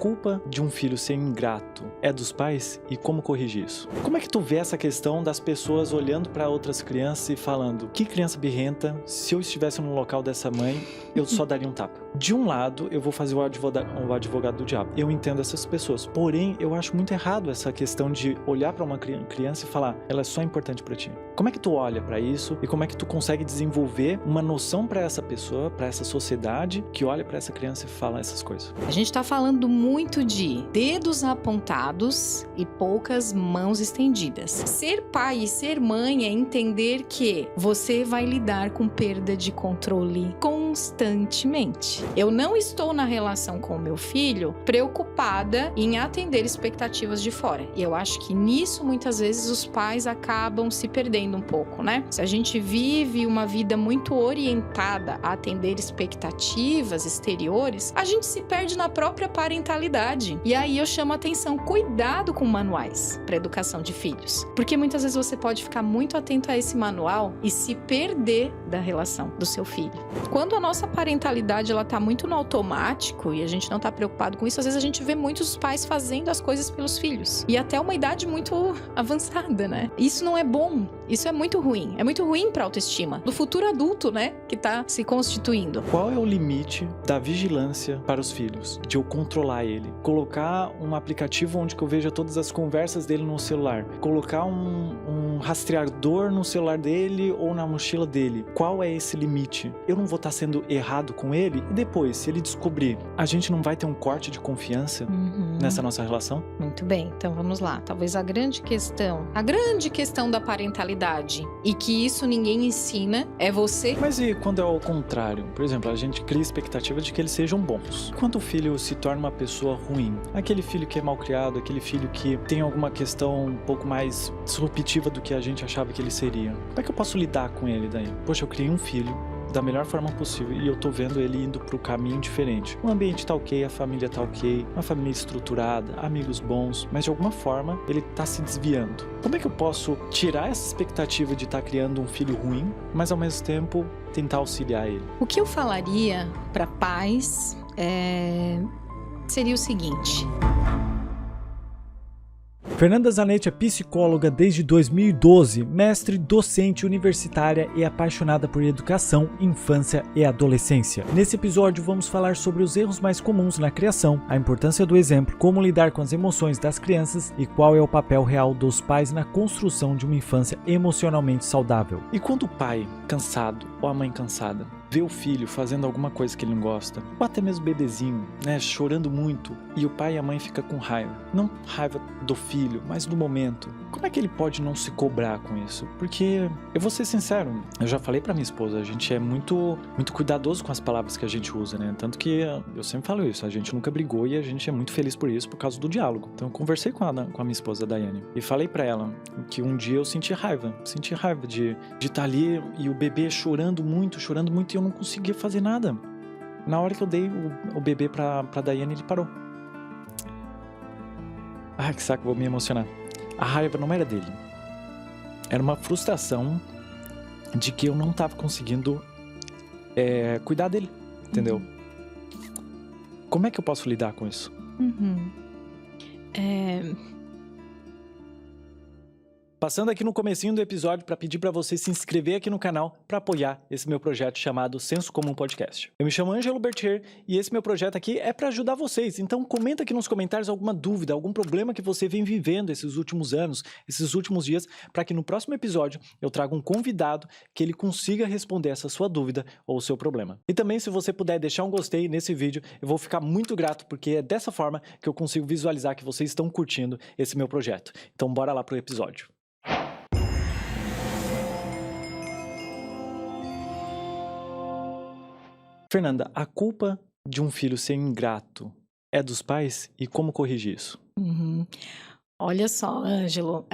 culpa de um filho ser ingrato é dos pais e como corrigir isso? Como é que tu vê essa questão das pessoas olhando para outras crianças e falando que criança birrenta, se eu estivesse no local dessa mãe, eu só daria um tapa? De um lado, eu vou fazer o advogado do diabo. Eu entendo essas pessoas. Porém, eu acho muito errado essa questão de olhar para uma criança e falar, ela é só importante para ti. Como é que tu olha para isso e como é que tu consegue desenvolver uma noção para essa pessoa, para essa sociedade que olha para essa criança e fala essas coisas? A gente tá falando muito de dedos apontados e poucas mãos estendidas. Ser pai e ser mãe é entender que você vai lidar com perda de controle constantemente. Eu não estou na relação com o meu filho preocupada em atender expectativas de fora. E eu acho que nisso, muitas vezes, os pais acabam se perdendo um pouco, né? Se a gente vive uma vida muito orientada a atender expectativas exteriores, a gente se perde na própria parentalidade. E aí eu chamo a atenção, cuidado com manuais para educação de filhos. Porque muitas vezes você pode ficar muito atento a esse manual e se perder da relação do seu filho. Quando a nossa parentalidade ela tá muito no automático e a gente não tá preocupado com isso, às vezes a gente vê muitos pais fazendo as coisas pelos filhos. E até uma idade muito avançada, né? Isso não é bom. Isso é muito ruim. É muito ruim pra autoestima do futuro adulto, né? Que tá se constituindo. Qual é o limite da vigilância para os filhos? De eu controlar ele? Colocar um aplicativo onde eu veja todas as conversas dele no celular? Colocar um rastreador no celular dele ou na mochila dele? Qual é esse limite? Eu não vou estar sendo errado com ele? E depois, se ele descobrir, a gente não vai ter um corte de confiança nessa nossa relação? Muito bem, então vamos lá. Talvez a grande questão da parentalidade e que isso ninguém ensina é você. Mas e quando é ao contrário? Por exemplo, a gente cria expectativa de que eles sejam bons. Quando o filho se torna uma pessoa ruim, aquele filho que é mal criado, aquele filho que tem alguma questão um pouco mais disruptiva do que a gente achava que ele seria, como é que eu posso lidar com ele daí? Poxa, eu criei um filho da melhor forma possível e eu tô vendo ele indo pro caminho diferente. O ambiente tá ok, a família tá ok, uma família estruturada, amigos bons, mas de alguma forma ele tá se desviando. Como é que eu posso tirar essa expectativa de estar criando um filho ruim, mas ao mesmo tempo tentar auxiliar ele? O que eu falaria para pais seria o seguinte. Fernanda Zanetti é psicóloga desde 2012, mestre, docente universitária e apaixonada por educação, infância e adolescência. Nesse episódio vamos falar sobre os erros mais comuns na criação, a importância do exemplo, como lidar com as emoções das crianças e qual é o papel real dos pais na construção de uma infância emocionalmente saudável. E quando o pai, cansado, ou a mãe cansada, vê o filho fazendo alguma coisa que ele não gosta, ou até mesmo o bebezinho, né, chorando muito, e o pai e a mãe ficam com raiva. Não raiva do filho, mas do momento. Como é que ele pode não se cobrar com isso? Porque, eu vou ser sincero, eu já falei pra minha esposa, a gente é muito cuidadoso com as palavras que a gente usa, né? Tanto que eu sempre falo isso, a gente nunca brigou e a gente é muito feliz por isso, por causa do diálogo. Então eu conversei com a minha esposa, a Daiane, e falei pra ela que um dia eu senti raiva de estar ali e o bebê chorando muito, e eu não conseguia fazer nada. Na hora que eu dei o bebê pra Daiane, ele parou. Ai, que saco, vou me emocionar. A raiva não era dele. Era uma frustração de que eu não tava conseguindo cuidar dele, entendeu? Como é que eu posso lidar com isso? Passando aqui no comecinho do episódio para pedir para você se inscrever aqui no canal para apoiar esse meu projeto chamado Senso Comum Podcast. Eu me chamo Ângelo Bertier e esse meu projeto aqui é para ajudar vocês. Então comenta aqui nos comentários alguma dúvida, algum problema que você vem vivendo esses últimos anos, esses últimos dias, para que no próximo episódio eu traga um convidado que ele consiga responder essa sua dúvida ou o seu problema. E também se você puder deixar um gostei nesse vídeo, eu vou ficar muito grato porque é dessa forma que eu consigo visualizar que vocês estão curtindo esse meu projeto. Então bora lá pro episódio. Fernanda, a culpa de um filho ser ingrato é dos pais e como corrigir isso? Olha só, Ângelo,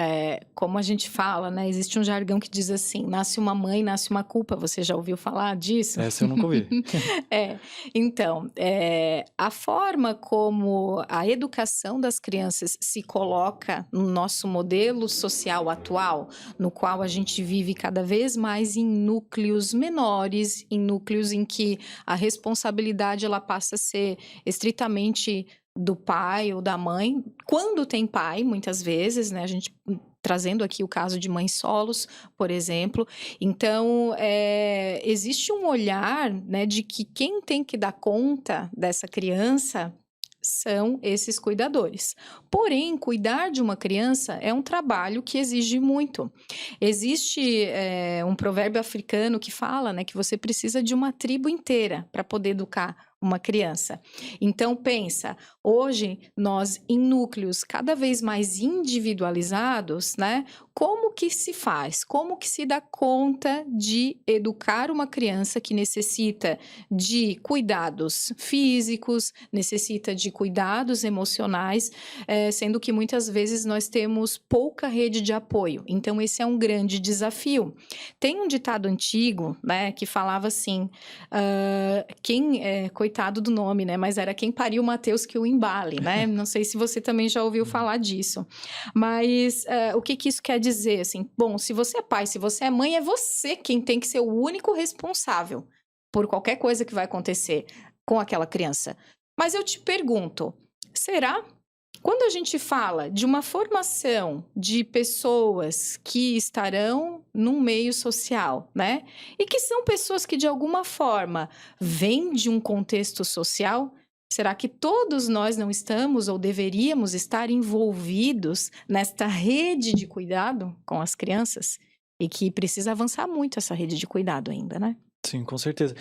como a gente fala, né? Existe um jargão que diz assim, nasce uma mãe, nasce uma culpa. Você já ouviu falar disso? Essa eu nunca ouvi. Então, a forma como a educação das crianças se coloca no nosso modelo social atual, no qual a gente vive cada vez mais em núcleos menores, em núcleos em que a responsabilidade ela passa a ser estritamente do pai ou da mãe, quando tem pai, muitas vezes, né? A gente trazendo aqui o caso de mães solos, por exemplo. Então, existe um olhar, né, de que quem tem que dar conta dessa criança são esses cuidadores. Porém, cuidar de uma criança é um trabalho que exige muito. Existe um provérbio africano que fala, né, que você precisa de uma tribo inteira para poder educar uma criança. Então, pensa, hoje nós em núcleos cada vez mais individualizados, né? Como que se faz? Como que se dá conta de educar uma criança que necessita de cuidados físicos, necessita de cuidados emocionais, sendo que muitas vezes nós temos pouca rede de apoio. Então, esse é um grande desafio. Tem um ditado antigo, né, que falava assim, coitado do nome, né, mas era quem pariu Mateus que o embale, né? Não sei se você também já ouviu falar disso. Mas o que isso quer dizer? Assim, bom, se você é pai, se você é mãe, é você quem tem que ser o único responsável por qualquer coisa que vai acontecer com aquela criança. Mas eu te pergunto, será? Quando a gente fala de uma formação de pessoas que estarão num meio social, né? E que são pessoas que, de alguma forma, vêm de um contexto social, será que todos nós não estamos ou deveríamos estar envolvidos nesta rede de cuidado com as crianças? E que precisa avançar muito essa rede de cuidado ainda, né? Sim, com certeza.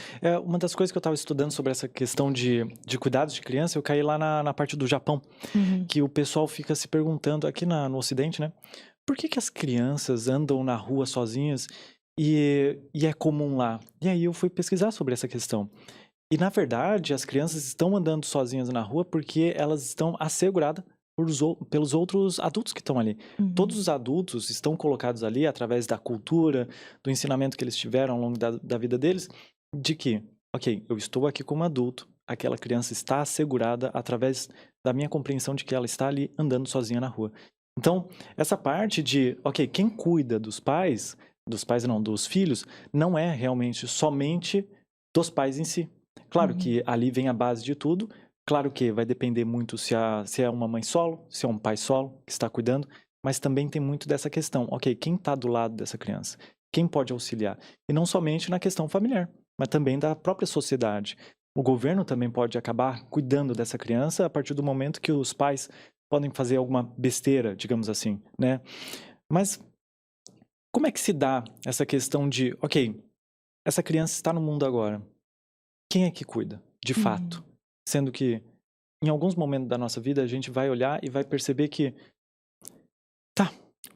Uma das coisas que eu estava estudando sobre essa questão de cuidados de criança, eu caí lá na parte do Japão, que o pessoal fica se perguntando, aqui no Ocidente, né? Por que as crianças andam na rua sozinhas e é comum lá? E aí eu fui pesquisar sobre essa questão. E, na verdade, as crianças estão andando sozinhas na rua porque elas estão asseguradas pelos outros adultos que estão ali. Todos os adultos estão colocados ali através da cultura, do ensinamento que eles tiveram ao longo da vida deles, de que, ok, eu estou aqui como adulto, aquela criança está assegurada através da minha compreensão de que ela está ali andando sozinha na rua. Então, essa parte de, ok, quem cuida dos filhos, não é realmente somente dos pais em si. Claro que ali vem a base de tudo. Claro que vai depender muito se é uma mãe solo, se é um pai solo que está cuidando, mas também tem muito dessa questão. Ok, quem está do lado dessa criança? Quem pode auxiliar? E não somente na questão familiar, mas também da própria sociedade. O governo também pode acabar cuidando dessa criança a partir do momento que os pais podem fazer alguma besteira, digamos assim, né? Mas como é que se dá essa questão de, ok, essa criança está no mundo agora, quem é que cuida, de fato? Sendo que, em alguns momentos da nossa vida, a gente vai olhar e vai perceber que,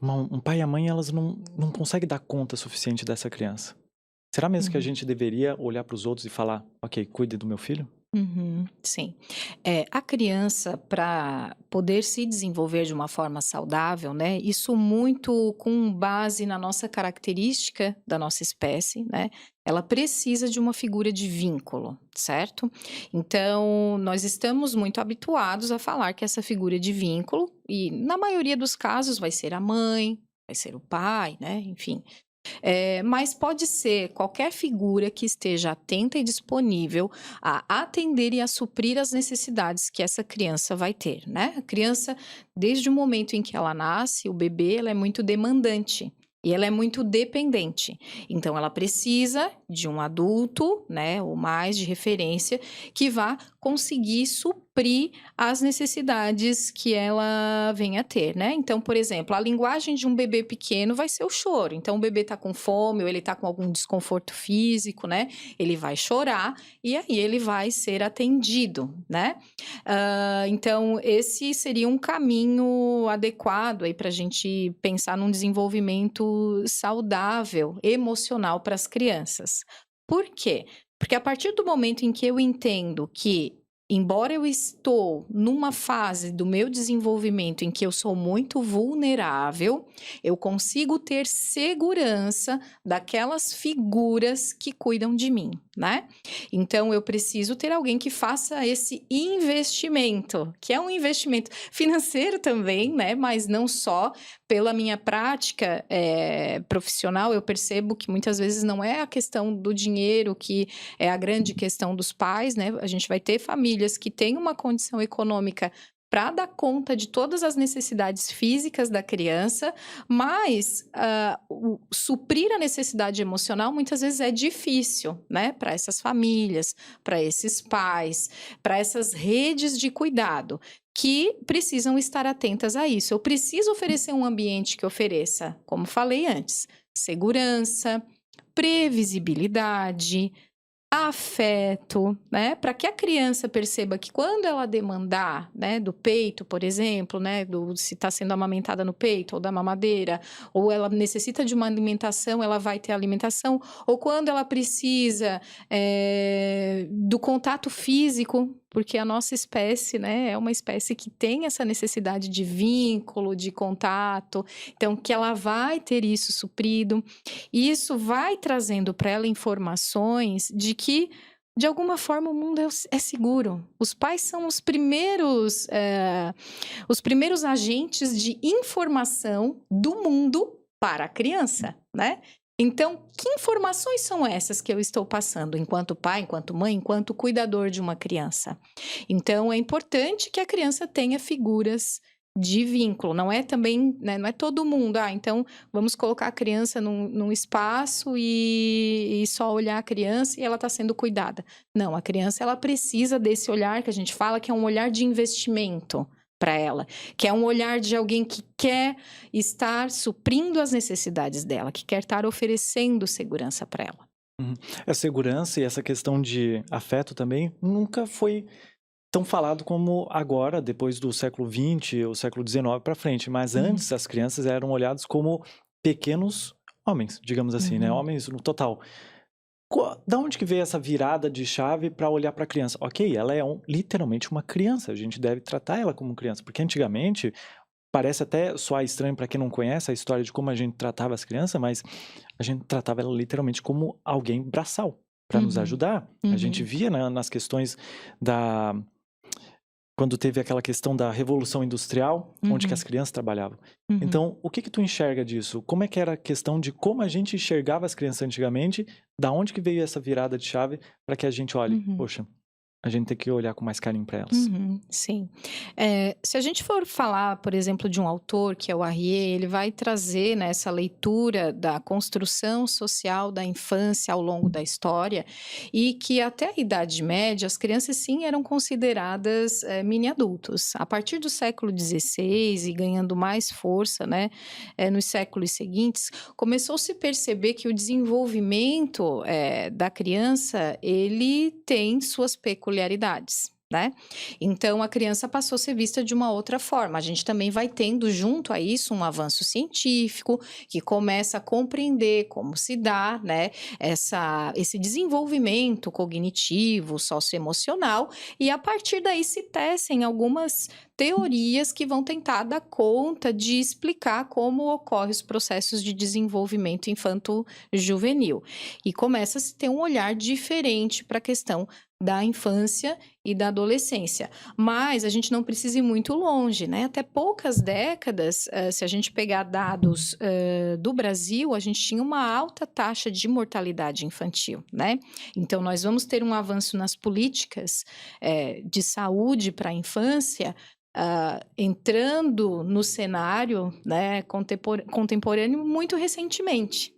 um pai e a mãe, elas não conseguem dar conta suficiente dessa criança. Será mesmo que a gente deveria olhar para os outros e falar, ok, cuide do meu filho? Sim. A criança, para poder se desenvolver de uma forma saudável, né? Isso muito com base na nossa característica da nossa espécie, né? Ela precisa de uma figura de vínculo, certo? Então, nós estamos muito habituados a falar que essa figura de vínculo, e na maioria dos casos vai ser a mãe, vai ser o pai, né? Enfim. Mas pode ser qualquer figura que esteja atenta e disponível a atender e a suprir as necessidades que essa criança vai ter, né? A criança, desde o momento em que ela nasce, o bebê, ela é muito demandante. E ela é muito dependente. Então, ela precisa de um adulto, né, ou mais de referência, que vá conseguir suprir as necessidades que ela venha a ter, né? Então, por exemplo, a linguagem de um bebê pequeno vai ser o choro. Então, o bebê tá com fome ou ele tá com algum desconforto físico, né? Ele vai chorar e aí ele vai ser atendido, né? Então, esse seria um caminho adequado aí para a gente pensar num desenvolvimento saudável, emocional para as crianças. Por quê? Porque a partir do momento em que eu entendo que, embora eu estou numa fase do meu desenvolvimento em que eu sou muito vulnerável, eu consigo ter segurança daquelas figuras que cuidam de mim, né? Então, eu preciso ter alguém que faça esse investimento, que é um investimento financeiro também, né? Mas não só. Pela minha prática profissional, eu percebo que muitas vezes não é a questão do dinheiro que é a grande questão dos pais, né? A gente vai ter famílias famílias que têm uma condição econômica para dar conta de todas as necessidades físicas da criança, mas suprir a necessidade emocional muitas vezes é difícil, né? Para essas famílias, para esses pais, para essas redes de cuidado, que precisam estar atentas a isso. Eu preciso oferecer um ambiente que ofereça, como falei antes, segurança, previsibilidade, afeto, né? Para que a criança perceba que quando ela demandar, né, do peito, por exemplo, né, se está sendo amamentada no peito ou da mamadeira, ou ela necessita de uma alimentação, ela vai ter alimentação, ou quando ela precisa do contato físico, porque a nossa espécie, né, é uma espécie que tem essa necessidade de vínculo, de contato, então que ela vai ter isso suprido, e isso vai trazendo para ela informações de que, de alguma forma, o mundo é seguro. Os pais são os primeiros agentes de informação do mundo para a criança, né? Então, que informações são essas que eu estou passando enquanto pai, enquanto mãe, enquanto cuidador de uma criança? Então, é importante que a criança tenha figuras de vínculo, não é também, né, não é todo mundo, então vamos colocar a criança num espaço e só olhar a criança e ela está sendo cuidada. Não, a criança ela precisa desse olhar que a gente fala que é um olhar de investimento para ela, que é um olhar de alguém que quer estar suprindo as necessidades dela, que quer estar oferecendo segurança para ela. A segurança e essa questão de afeto também nunca foi tão falado como agora, depois do século XX ou século XIX para frente, mas antes as crianças eram olhadas como pequenos homens, digamos assim, né? Homens no total. Da onde que veio essa virada de chave para olhar para a criança? Ok, ela é literalmente uma criança, a gente deve tratar ela como criança, porque antigamente, parece até soar estranho para quem não conhece a história de como a gente tratava as crianças, mas a gente tratava ela literalmente como alguém braçal, para nos ajudar. A gente via, né, nas questões quando teve aquela questão da Revolução Industrial, onde que as crianças trabalhavam. Então, o que tu enxerga disso? Como é que era a questão de como a gente enxergava as crianças antigamente? Da onde que veio essa virada de chave para que a gente olhe, poxa, a gente tem que olhar com mais carinho para elas. Sim. Se a gente for falar, por exemplo, de um autor, que é o Arrier, ele vai trazer, né, essa leitura da construção social da infância ao longo da história, e que até a Idade Média, as crianças sim eram consideradas mini-adultos. A partir do século XVI e ganhando mais força, né, nos séculos seguintes, começou-se a perceber que o desenvolvimento da criança, ele tem suas peculiaridades, né? Então, a criança passou a ser vista de uma outra forma. A gente também vai tendo, junto a isso, um avanço científico que começa a compreender como se dá, né, esse desenvolvimento cognitivo, socioemocional, e a partir daí se tecem algumas teorias que vão tentar dar conta de explicar como ocorrem os processos de desenvolvimento infanto-juvenil. E começa a se ter um olhar diferente para a questão da infância e da adolescência. Mas a gente não precisa ir muito longe, né? Até poucas décadas, se a gente pegar dados do Brasil, a gente tinha uma alta taxa de mortalidade infantil, né? Então, nós vamos ter um avanço nas políticas de saúde para a infância, entrando no cenário, né, contemporâneo muito recentemente.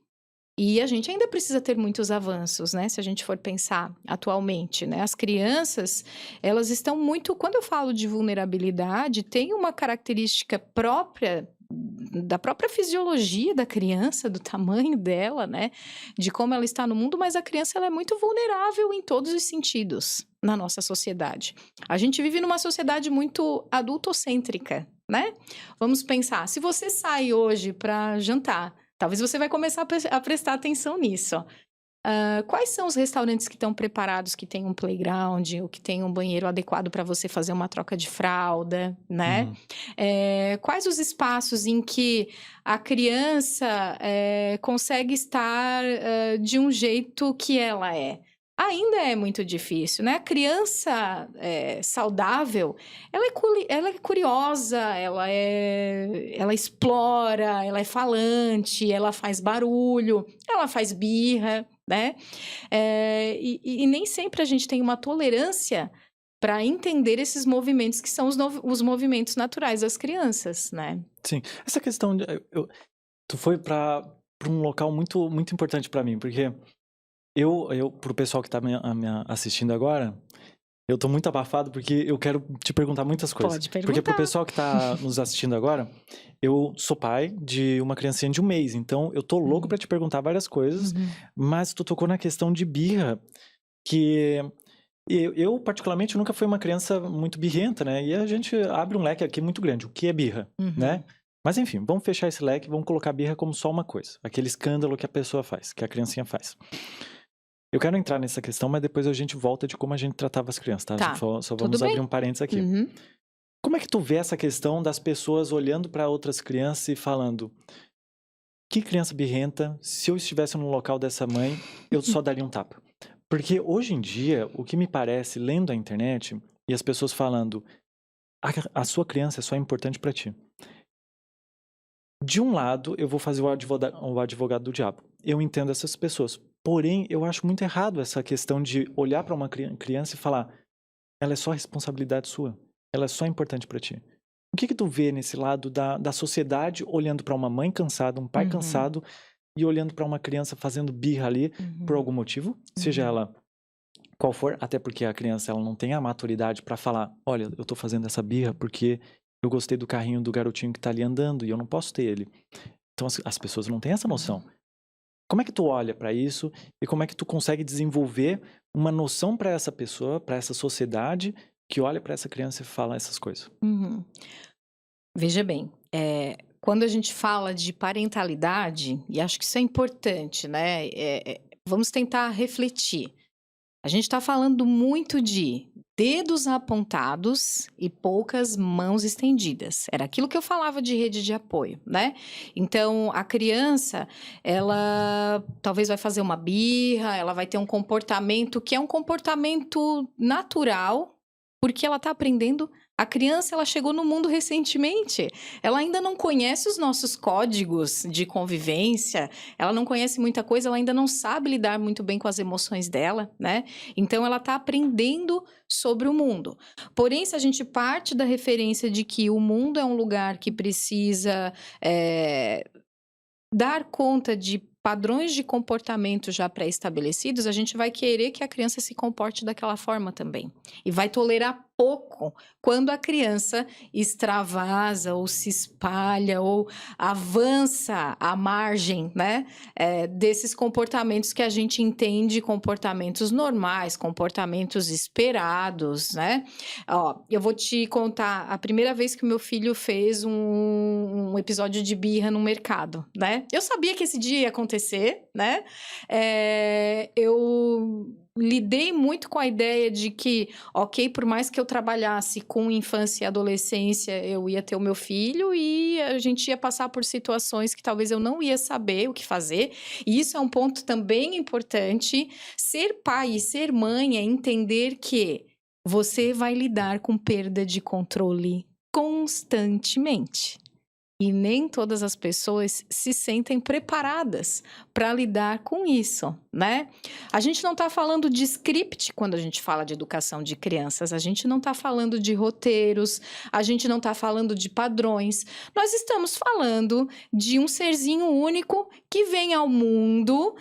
E a gente ainda precisa ter muitos avanços, né? Se a gente for pensar atualmente, né? As crianças, elas estão muito... Quando eu falo de vulnerabilidade, tem uma característica própria da própria fisiologia da criança, do tamanho dela, né? De como ela está no mundo, mas a criança ela é muito vulnerável em todos os sentidos na nossa sociedade. A gente vive numa sociedade muito adultocêntrica, né? Vamos pensar, se você sai hoje para jantar, talvez você vai começar a prestar atenção nisso. Quais são os restaurantes que estão preparados, que tem um playground, ou que tem um banheiro adequado para você fazer uma troca de fralda, né? Quais os espaços em que a criança consegue estar de um jeito que ela é? Ainda é muito difícil, né? A criança saudável, ela é curiosa, ela explora, ela é falante, ela faz barulho, ela faz birra, né? E nem sempre a gente tem uma tolerância para entender esses movimentos que são os movimentos naturais das crianças, né? Sim. Essa questão tu foi para um local muito, muito importante para mim, porque pro pessoal que tá me assistindo agora, eu tô muito abafado porque eu quero te perguntar muitas coisas. Pode perguntar. Porque pro pessoal que tá nos assistindo agora, eu sou pai de uma criancinha de 1 mês, então eu tô louco pra te perguntar várias coisas, mas tu tocou na questão de birra, que eu particularmente nunca fui uma criança muito birrenta, né? E a gente abre um leque aqui muito grande. O que é birra, né? Mas enfim, vamos fechar esse leque, vamos colocar a birra como só uma coisa. Aquele escândalo que a pessoa faz, que a criancinha faz. Eu quero entrar nessa questão, mas depois a gente volta de como a gente tratava as crianças, tá? Tá, Só vamos abrir um parênteses aqui. Como é que tu vê essa questão das pessoas olhando para outras crianças e falando: que criança birrenta, se eu estivesse no local dessa mãe, eu só daria um tapa? Porque hoje em dia, o que me parece, lendo a internet, e as pessoas falando, a sua criança é só importante para ti. De um lado, eu vou fazer o advogado do diabo. Eu entendo essas pessoas. Porém, eu acho muito errado essa questão de olhar para uma criança e falar: ela é só responsabilidade sua. Ela é só importante para ti. O que tu vê nesse lado da sociedade olhando para uma mãe cansada, um pai cansado, e olhando para uma criança fazendo birra ali por algum motivo, seja ela qual for, até porque a criança ela não tem a maturidade para falar: olha, eu tô fazendo essa birra porque eu gostei do carrinho do garotinho que tá ali andando e eu não posso ter ele. Então as pessoas não têm essa noção. Como é que tu olha para isso e como é que tu consegue desenvolver uma noção para essa pessoa, para essa sociedade que olha para essa criança e fala essas coisas? Veja bem, quando a gente fala de parentalidade, e acho que isso é importante, né? Vamos tentar refletir. A gente está falando muito de dedos apontados e poucas mãos estendidas. Era aquilo que eu falava de rede de apoio, né? Então, a criança, ela talvez vai fazer uma birra, ela vai ter um comportamento que é um comportamento natural, porque ela está aprendendo. A criança, ela chegou no mundo recentemente. Ela ainda não conhece os nossos códigos de convivência, ela não conhece muita coisa, ela ainda não sabe lidar muito bem com as emoções dela, né? Então, ela está aprendendo sobre o mundo. Porém, se a gente parte da referência de que o mundo é um lugar que precisa dar conta de padrões de comportamento já pré-estabelecidos, a gente vai querer que a criança se comporte daquela forma também. E vai tolerar pouco quando a criança extravasa ou se espalha ou avança à margem, né, desses comportamentos que a gente entende comportamentos normais, comportamentos esperados, né? Ó, eu vou te contar a primeira vez que o meu filho fez um episódio de birra no mercado, né? Eu sabia que esse dia ia acontecer, né? Eu lidei muito com a ideia de que, ok, por mais que eu trabalhasse com infância e adolescência, eu ia ter o meu filho e a gente ia passar por situações que talvez eu não ia saber o que fazer. E isso é um ponto também importante. Ser pai e ser mãe é entender que você vai lidar com perda de controle constantemente. E nem todas as pessoas se sentem preparadas para lidar com isso, né? A gente não está falando de script quando a gente fala de educação de crianças, a gente não está falando de roteiros, a gente não está falando de padrões. Nós estamos falando de um serzinho único que vem ao mundo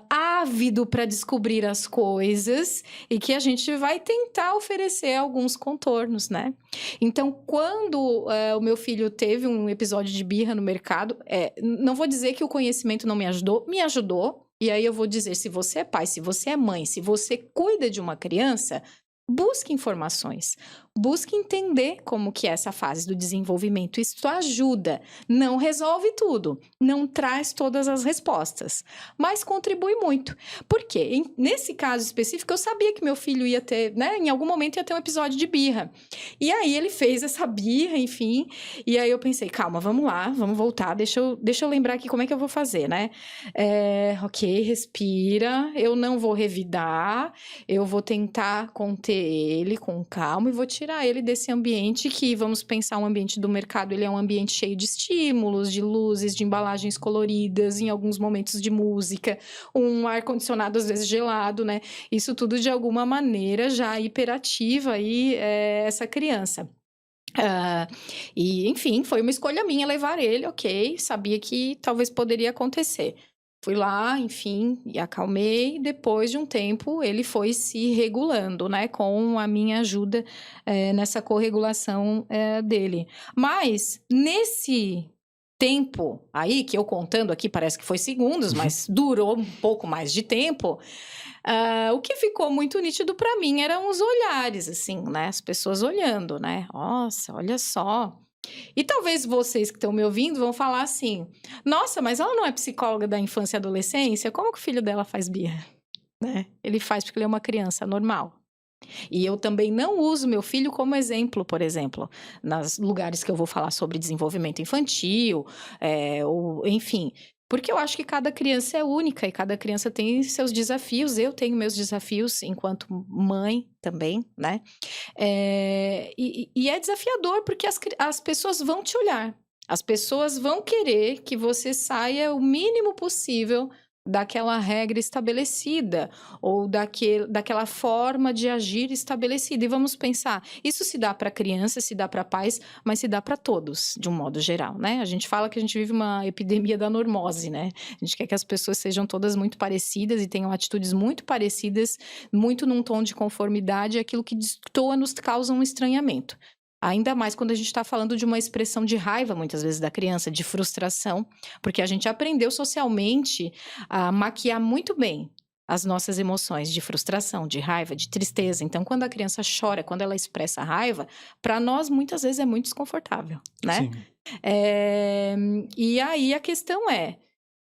ávido para descobrir as coisas e que a gente vai tentar oferecer alguns contornos, né? Então, quando o meu filho teve um episódio de birra no mercado, não vou dizer que o conhecimento não me ajudou. E aí eu vou dizer, se você é pai, se você é mãe, se você cuida de uma criança, busque informações, busque entender como que é essa fase do desenvolvimento. Isso ajuda, não resolve tudo, não traz todas as respostas, mas contribui muito. Por quê? Nesse caso específico, eu sabia que meu filho ia ter, né, em algum momento ia ter um episódio de birra. E aí ele fez essa birra, enfim, e aí eu pensei, calma, vamos lá, vamos voltar, deixa eu lembrar aqui como é que eu vou fazer, né? Ok, respira, eu não vou revidar, eu vou tentar conter ele com calma e vou te tirar ele desse ambiente que, vamos pensar, um ambiente do mercado, ele é um ambiente cheio de estímulos, de luzes, de embalagens coloridas, em alguns momentos de música, um ar-condicionado às vezes gelado, né? Isso tudo, de alguma maneira, já hiperativa aí essa criança. E, enfim, foi uma escolha minha levar ele, ok, sabia que talvez poderia acontecer. Fui lá, enfim, e acalmei. Depois de um tempo, ele foi se regulando, né? Com a minha ajuda nessa corregulação dele. Mas, nesse tempo aí, que eu contando aqui parece que foi segundos, mas durou um pouco mais de tempo. O que ficou muito nítido para mim eram os olhares, assim, né? As pessoas olhando, né? Nossa, olha só. E talvez vocês que estão me ouvindo vão falar assim: nossa, mas ela não é psicóloga da infância e adolescência? Como que o filho dela faz birra? Né? Ele faz porque ele é uma criança normal. E eu também não uso meu filho como exemplo, por exemplo, nos lugares que eu vou falar sobre desenvolvimento infantil, ou enfim. Porque eu acho que cada criança é única e cada criança tem seus desafios. Eu tenho meus desafios enquanto mãe também, né? E é desafiador porque as pessoas vão te olhar. As pessoas vão querer que você saia o mínimo possível daquela regra estabelecida ou daquela forma de agir estabelecida. E vamos pensar, isso se dá para criança, se dá para pais, mas se dá para todos, de um modo geral, né? A gente fala que a gente vive uma epidemia da normose, né? A gente quer que as pessoas sejam todas muito parecidas e tenham atitudes muito parecidas, muito num tom de conformidade, aquilo que destoa nos causa um estranhamento. Ainda mais quando a gente está falando de uma expressão de raiva, muitas vezes, da criança, de frustração, porque a gente aprendeu socialmente a maquiar muito bem as nossas emoções de frustração, de raiva, de tristeza. Então, quando a criança chora, quando ela expressa raiva, para nós, muitas vezes, é muito desconfortável, né? Sim. E aí, a questão é...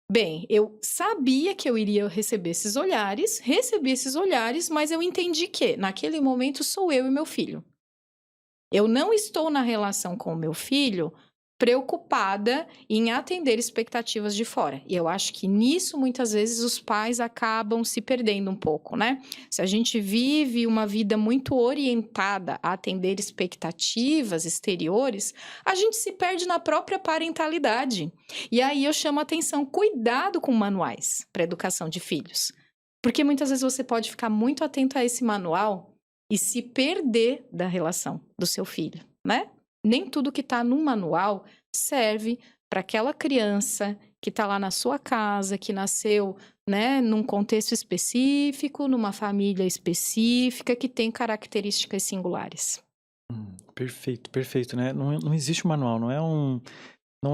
Bem, eu sabia que eu iria receber esses olhares, recebi esses olhares, mas eu entendi que, naquele momento, sou eu e meu filho. Eu não estou na relação com o meu filho preocupada em atender expectativas de fora. E eu acho que nisso, muitas vezes, os pais acabam se perdendo um pouco, né? Se a gente vive uma vida muito orientada a atender expectativas exteriores, a gente se perde na própria parentalidade. E aí eu chamo a atenção, cuidado com manuais para educação de filhos. Porque muitas vezes você pode ficar muito atento a esse manual e se perder da relação do seu filho, né? Nem tudo que está num manual serve para aquela criança que está lá na sua casa, que nasceu, né, num contexto específico, numa família específica, que tem características singulares. Perfeito, perfeito, né? Não existe um manual, não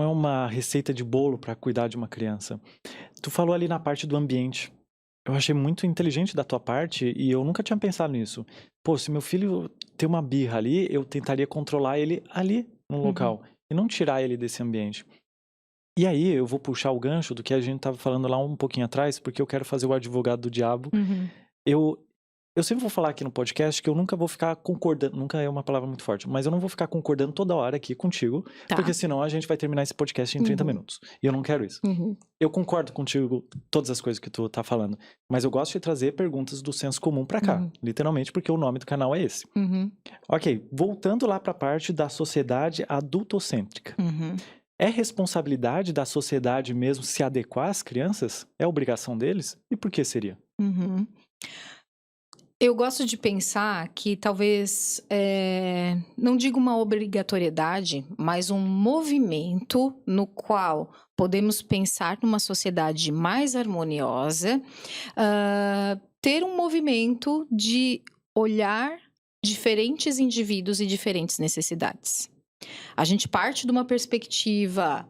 é uma receita de bolo para cuidar de uma criança. Tu falou ali na parte do ambiente. Eu achei muito inteligente da tua parte e eu nunca tinha pensado nisso. Pô, se meu filho tem uma birra ali, eu tentaria controlar ele ali no local e não tirar ele desse ambiente. E aí eu vou puxar o gancho do que a gente estava falando lá um pouquinho atrás, porque eu quero fazer o advogado do diabo. Eu sempre vou falar aqui no podcast que eu nunca vou ficar concordando, nunca é uma palavra muito forte, mas eu não vou ficar concordando toda hora aqui contigo, porque senão a gente vai terminar esse podcast em 30 minutos. E eu não quero isso. Eu concordo contigo todas as coisas que tu tá falando, mas eu gosto de trazer perguntas do senso comum pra cá, literalmente, porque o nome do canal é esse. Ok, voltando lá pra parte da sociedade adultocêntrica. É responsabilidade da sociedade mesmo se adequar às crianças? É obrigação deles? E por que seria? Eu gosto de pensar que talvez, não digo uma obrigatoriedade, mas um movimento no qual podemos pensar numa sociedade mais harmoniosa, ter um movimento de olhar diferentes indivíduos e diferentes necessidades. A gente parte de uma perspectiva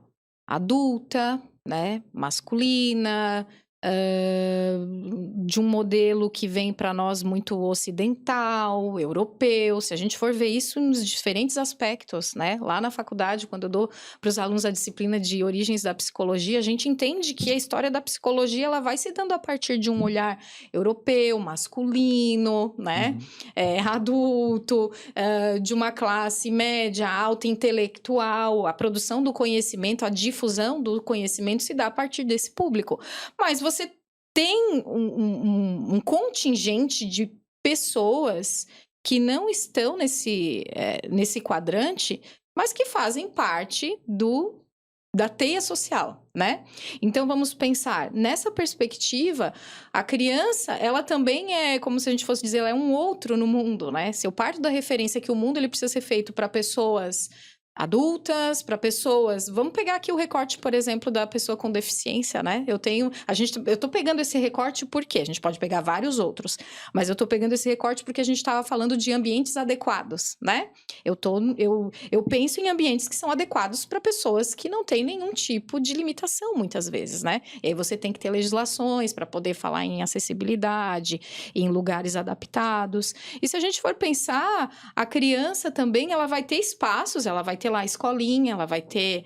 adulta, né, masculina, de um modelo que vem para nós muito ocidental, europeu. Se a gente for ver isso nos diferentes aspectos, né? Lá na faculdade, quando eu dou para os alunos a disciplina de origens da psicologia, a gente entende que a história da psicologia ela vai se dando a partir de um olhar europeu, masculino, né? Adulto, de uma classe média, alta, intelectual. A produção do conhecimento, a difusão do conhecimento se dá a partir desse público. Mas você tem um contingente de pessoas que não estão nesse quadrante, mas que fazem parte da teia social, né? Então, vamos pensar, nessa perspectiva, a criança, ela também é, como se a gente fosse dizer, ela é um outro no mundo, né? Se eu parto da referência que o mundo ele precisa ser feito para pessoas adultas, para pessoas... Vamos pegar aqui o recorte, por exemplo, da pessoa com deficiência, né? Eu tô pegando esse recorte porque a gente pode pegar vários outros, mas eu tô pegando esse recorte porque a gente estava falando de ambientes adequados, né? Eu penso em ambientes que são adequados para pessoas que não têm nenhum tipo de limitação, muitas vezes, né? E aí você tem que ter legislações para poder falar em acessibilidade, em lugares adaptados. E se a gente for pensar, a criança também, ela vai ter espaços, ela vai ter lá a escolinha, ela vai ter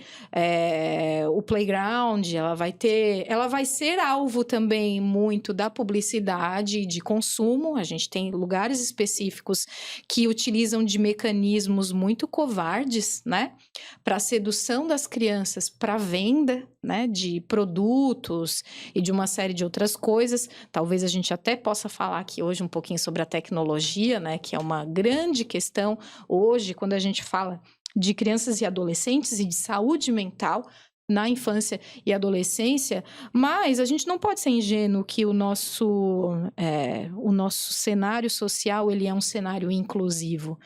o playground, ela vai ser alvo também muito da publicidade de consumo. A gente tem lugares específicos que utilizam de mecanismos muito covardes, né, para sedução das crianças, para venda, né, de produtos e de uma série de outras coisas. Talvez a gente até possa falar aqui hoje um pouquinho sobre a tecnologia, né, que é uma grande questão hoje quando a gente fala de crianças e adolescentes e de saúde mental na infância e adolescência, mas a gente não pode ser ingênuo que o nosso cenário social ele é um cenário inclusivo.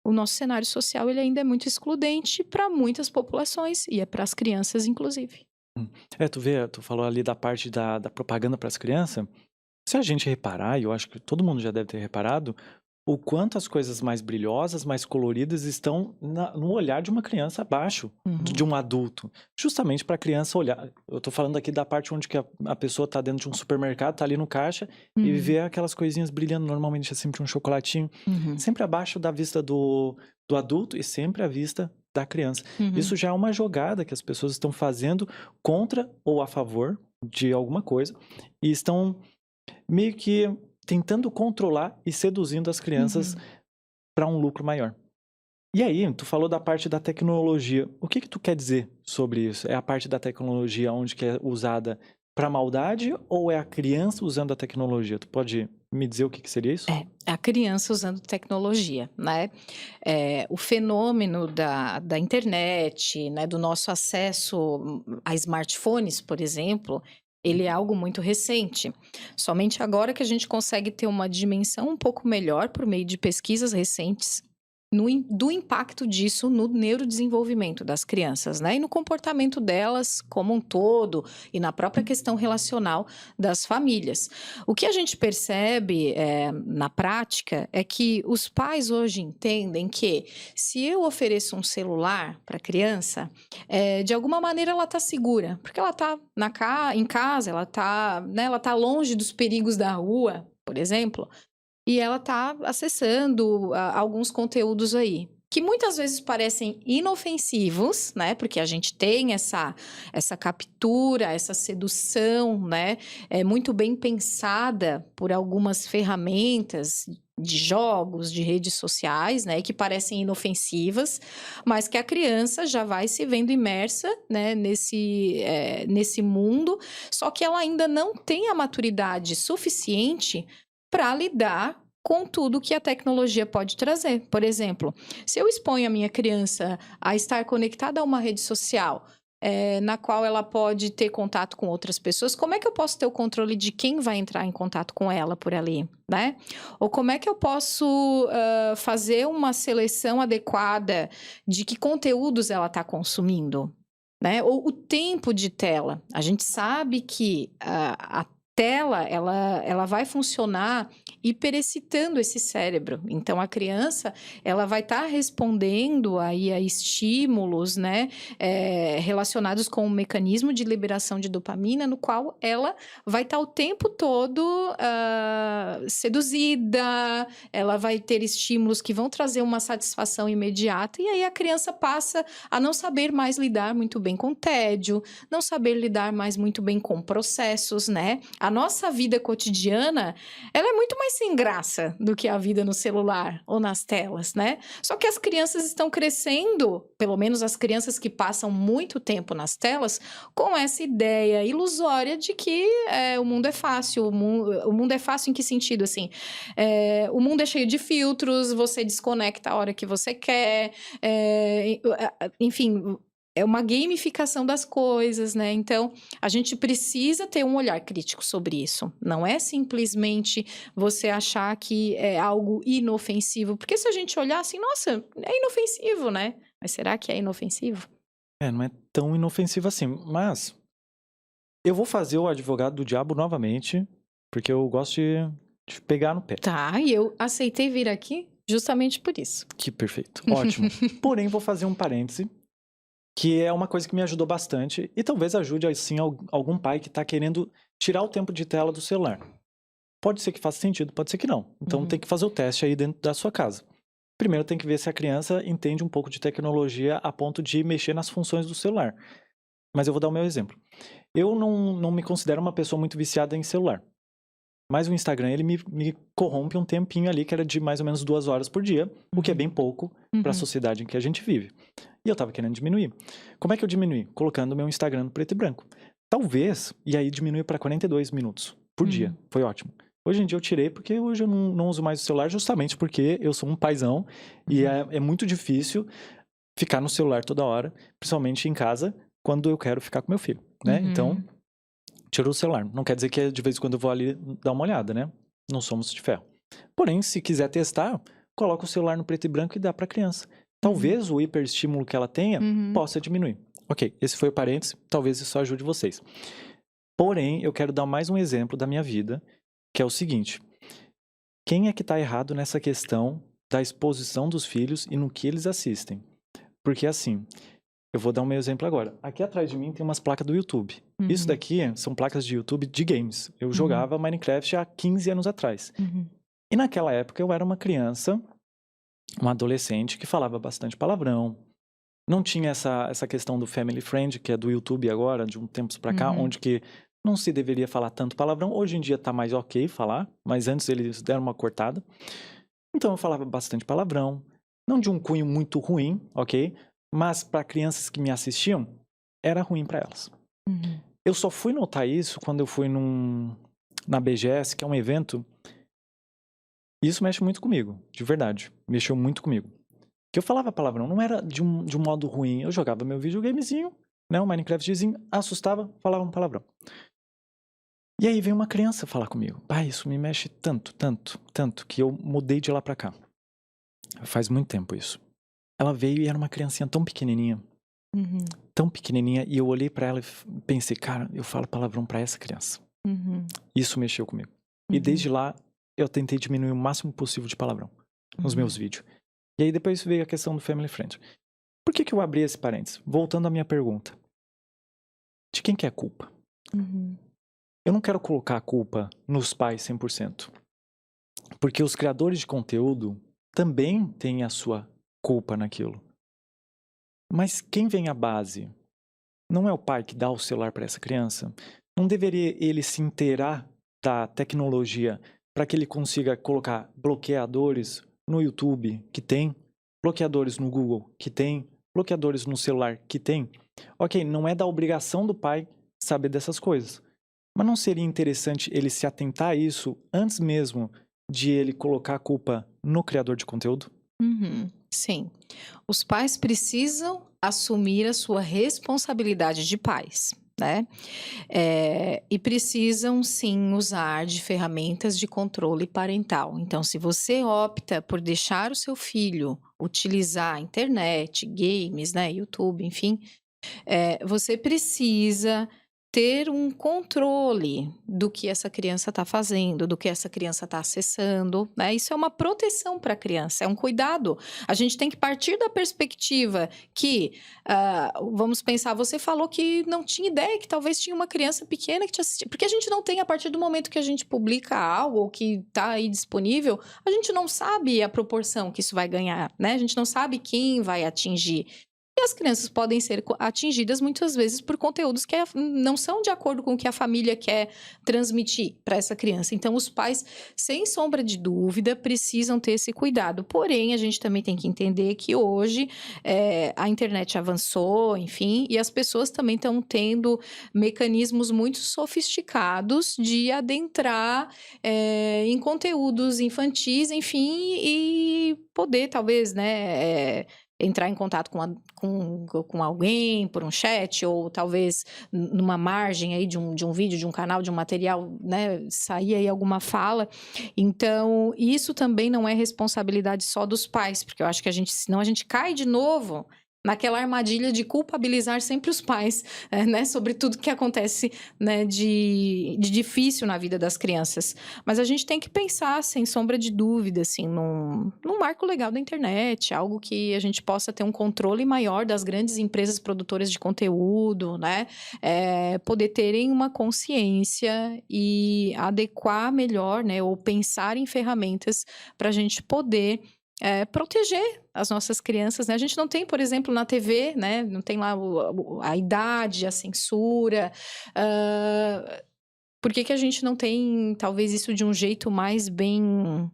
O nosso cenário social ele ainda é muito excludente para muitas populações e é para as crianças, inclusive. Tu falou ali da parte da propaganda para as crianças. Se a gente reparar, e eu acho que todo mundo já deve ter reparado, o quanto as coisas mais brilhosas, mais coloridas estão no olhar de uma criança abaixo de um adulto. Justamente para a criança olhar. Eu tô falando aqui da parte onde que a pessoa tá dentro de um supermercado, tá ali no caixa e vê aquelas coisinhas brilhando. Normalmente é sempre um chocolatinho. Sempre abaixo da vista do adulto e sempre à vista da criança. Isso já é uma jogada que as pessoas estão fazendo contra ou a favor de alguma coisa. E estão meio que tentando controlar e seduzindo as crianças para um lucro maior. E aí, tu falou da parte da tecnologia. O que tu quer dizer sobre isso? É a parte da tecnologia onde que é usada para maldade ou é a criança usando a tecnologia? Tu pode me dizer o que seria isso? É a criança usando tecnologia, né? O fenômeno da internet, né, do nosso acesso a smartphones, por exemplo, ele é algo muito recente. Somente agora que a gente consegue ter uma dimensão um pouco melhor por meio de pesquisas recentes do impacto disso no neurodesenvolvimento das crianças, né? E no comportamento delas como um todo e na própria questão relacional das famílias. O que a gente percebe na prática é que os pais hoje entendem que se eu ofereço um celular para a criança, de alguma maneira ela está segura, porque ela está em casa, ela está longe dos perigos da rua, por exemplo, e ela está acessando alguns conteúdos aí, que muitas vezes parecem inofensivos, né? Porque a gente tem essa captura, essa sedução, né? Muito bem pensada por algumas ferramentas de jogos, de redes sociais, né? Que parecem inofensivas, mas que a criança já vai se vendo imersa, né? Nesse mundo, só que ela ainda não tem a maturidade suficiente para lidar com tudo que a tecnologia pode trazer. Por exemplo, se eu exponho a minha criança a estar conectada a uma rede social, na qual ela pode ter contato com outras pessoas, como é que eu posso ter o controle de quem vai entrar em contato com ela por ali, né? Ou como é que eu posso fazer uma seleção adequada de que conteúdos ela está consumindo, né? Ou o tempo de tela. A gente sabe que a tela, ela vai funcionar hiperexcitando esse cérebro. Então, a criança, ela vai estar respondendo aí a estímulos, né, relacionados com o mecanismo de liberação de dopamina, no qual ela vai estar o tempo todo seduzida, ela vai ter estímulos que vão trazer uma satisfação imediata, e aí a criança passa a não saber mais lidar muito bem com tédio, não saber lidar mais muito bem com processos, né? A nossa vida cotidiana, ela é muito mais mais sem graça do que a vida no celular ou nas telas, né? Só que as crianças estão crescendo, pelo menos as crianças que passam muito tempo nas telas, com essa ideia ilusória de que o mundo é fácil. O mundo é fácil em que sentido, assim? O mundo é cheio de filtros, você desconecta a hora que você quer, enfim... É uma gamificação das coisas, né? Então, a gente precisa ter um olhar crítico sobre isso. Não é simplesmente você achar que é algo inofensivo. Porque se a gente olhar assim, nossa, é inofensivo, né? Mas será que é inofensivo? Não é tão inofensivo assim. Mas eu vou fazer o advogado do diabo novamente, porque eu gosto de pegar no pé. Tá, e eu aceitei vir aqui justamente por isso. Que perfeito. Ótimo. Porém, vou fazer um parêntese, que é uma coisa que me ajudou bastante e talvez ajude, assim, algum pai que está querendo tirar o tempo de tela do celular. Pode ser que faça sentido, pode ser que não. Então, tem que fazer o teste aí dentro da sua casa. Primeiro, tem que ver se a criança entende um pouco de tecnologia a ponto de mexer nas funções do celular. Mas eu vou dar o meu exemplo. Eu não me considero uma pessoa muito viciada em celular. Mas o Instagram, ele me corrompe um tempinho ali, que era de mais ou menos 2 horas por dia, o que é bem pouco para a sociedade em que a gente vive. E eu tava querendo diminuir. Como é que eu diminui? Colocando o meu Instagram no preto e branco. Talvez, e aí diminui para 42 minutos por dia. Foi ótimo. Hoje em dia eu tirei porque hoje eu não uso mais o celular, justamente porque eu sou um paizão e é muito difícil ficar no celular toda hora, principalmente em casa, quando eu quero ficar com meu filho, né? Então, tiro o celular. Não quer dizer que de vez em quando eu vou ali dar uma olhada, né? Não somos de ferro. Porém, se quiser testar, coloca o celular no preto e branco e dá para a criança. Talvez o hiperestímulo que ela tenha possa diminuir. Ok, esse foi o parênteses, talvez isso ajude vocês. Porém, eu quero dar mais um exemplo da minha vida, que é o seguinte. Quem é que está errado nessa questão da exposição dos filhos e no que eles assistem? Porque assim, eu vou dar um meu exemplo agora. Aqui atrás de mim tem umas placas do YouTube. Isso daqui são placas de YouTube de games. Eu jogava Minecraft há 15 anos atrás. E naquela época eu era uma criança, uma adolescente que falava bastante palavrão. Não tinha essa questão do family friend, que é do YouTube agora, de um tempo pra cá, onde que não se deveria falar tanto palavrão. Hoje em dia tá mais ok falar, mas antes eles deram uma cortada. Então eu falava bastante palavrão, não de um cunho muito ruim, ok? Mas para crianças que me assistiam, era ruim para elas. Eu só fui notar isso quando eu fui na BGS, que é um evento. Isso mexe muito comigo, de verdade. Mexeu muito comigo. Que eu falava palavrão, não era de um modo ruim. Eu jogava meu videogamezinho, né, um Minecraftzinho, assustava, falava um palavrão. E aí veio uma criança falar comigo. Isso me mexe tanto, tanto, tanto, que eu mudei de lá pra cá. Faz muito tempo isso. Ela veio e era uma criancinha tão pequenininha. Tão pequenininha. E eu olhei pra ela e pensei, cara, eu falo palavrão pra essa criança. Isso mexeu comigo. E desde lá, eu tentei diminuir o máximo possível de palavrão nos meus vídeos. E aí depois veio a questão do family friend. Por que eu abri esse parênteses? Voltando à minha pergunta. De quem que é a culpa? Eu não quero colocar a culpa nos pais 100%. Porque os criadores de conteúdo também têm a sua culpa naquilo. Mas quem vem à base? Não é o pai que dá o celular para essa criança? Não deveria ele se inteirar da tecnologia para que ele consiga colocar bloqueadores no YouTube, que tem, bloqueadores no Google, que tem, bloqueadores no celular, que tem? Ok, não é da obrigação do pai saber dessas coisas. Mas não seria interessante ele se atentar a isso antes mesmo de ele colocar a culpa no criador de conteúdo? Sim. Os pais precisam assumir a sua responsabilidade de pais, né? E precisam, sim, usar de ferramentas de controle parental. Então, se você opta por deixar o seu filho utilizar a internet, games, né, YouTube, enfim, você precisa ter um controle do que essa criança está fazendo, do que essa criança está acessando, né? Isso é uma proteção para a criança, é um cuidado. A gente tem que partir da perspectiva que, vamos pensar, você falou que não tinha ideia que talvez tinha uma criança pequena que te assistia, porque a gente não tem, a partir do momento que a gente publica algo ou que está aí disponível, a gente não sabe a proporção que isso vai ganhar, né? A gente não sabe quem vai atingir. E as crianças podem ser atingidas muitas vezes por conteúdos que não são de acordo com o que a família quer transmitir para essa criança. Então, os pais, sem sombra de dúvida, precisam ter esse cuidado. Porém, a gente também tem que entender que hoje a internet avançou, enfim, e as pessoas também estão tendo mecanismos muito sofisticados de adentrar em conteúdos infantis, enfim, e poder, talvez, né, entrar em contato com alguém por um chat, ou talvez numa margem aí de um vídeo, de um canal, de um material, né, sair aí alguma fala. Então, isso também não é responsabilidade só dos pais, porque eu acho que senão a gente cai de novo naquela armadilha de culpabilizar sempre os pais, né, sobre tudo que acontece, né, de difícil na vida das crianças. Mas a gente tem que pensar, sem sombra de dúvida, assim, num marco legal da internet, algo que a gente possa ter um controle maior das grandes empresas produtoras de conteúdo, né, poder terem uma consciência e adequar melhor, né, ou pensar em ferramentas para a gente poder proteger as nossas crianças, né? A gente não tem, por exemplo, na TV, né? Não tem lá a idade, a censura. Por que a gente não tem, talvez, isso de um jeito mais bem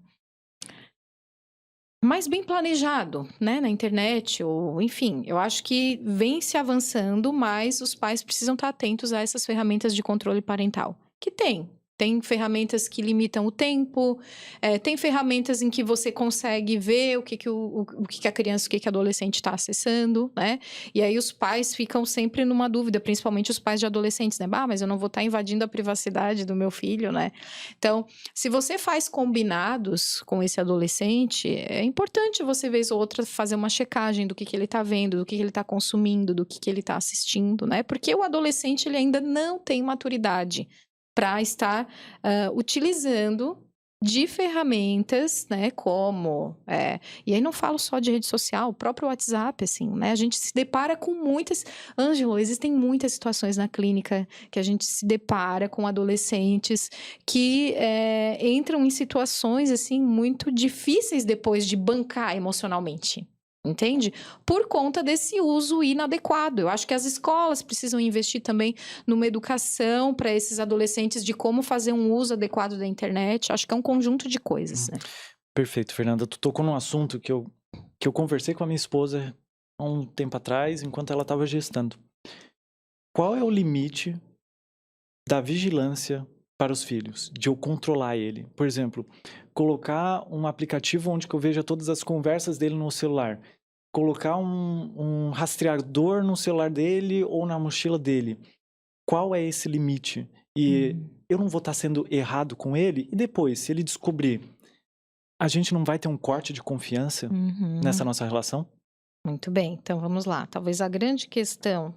planejado, né? Na internet, ou enfim. Eu acho que vem se avançando, mas os pais precisam estar atentos a essas ferramentas de controle parental. Que tem ferramentas que limitam o tempo, tem ferramentas em que você consegue ver o que a criança, o que a adolescente está acessando, né? E aí os pais ficam sempre numa dúvida, principalmente os pais de adolescentes, né? Mas eu não vou estar invadindo a privacidade do meu filho, né? Então, se você faz combinados com esse adolescente, é importante você, vez ou outra, fazer uma checagem do que ele está vendo, do que ele está consumindo, do que ele está assistindo, né? Porque o adolescente, ele ainda não tem maturidade para estar utilizando de ferramentas, né, como... E aí não falo só de rede social, o próprio WhatsApp, assim, né? A gente se depara com muitas... Ângelo, existem muitas situações na clínica que a gente se depara com adolescentes que entram em situações, assim, muito difíceis depois de bancar emocionalmente. Entende? Por conta desse uso inadequado. Eu acho que as escolas precisam investir também numa educação para esses adolescentes de como fazer um uso adequado da internet. Acho que é um conjunto de coisas, né? Perfeito, Fernanda. Tu tocou num assunto que eu conversei com a minha esposa há um tempo atrás, enquanto ela estava gestando. Qual é o limite da vigilância para os filhos? De eu controlar ele? Por exemplo, colocar um aplicativo onde eu veja todas as conversas dele no celular. Colocar um rastreador no celular dele ou na mochila dele. Qual é esse limite? E eu não vou estar sendo errado com ele? E depois, se ele descobrir, a gente não vai ter um corte de confiança nessa nossa relação? Muito bem, então vamos lá. Talvez a grande questão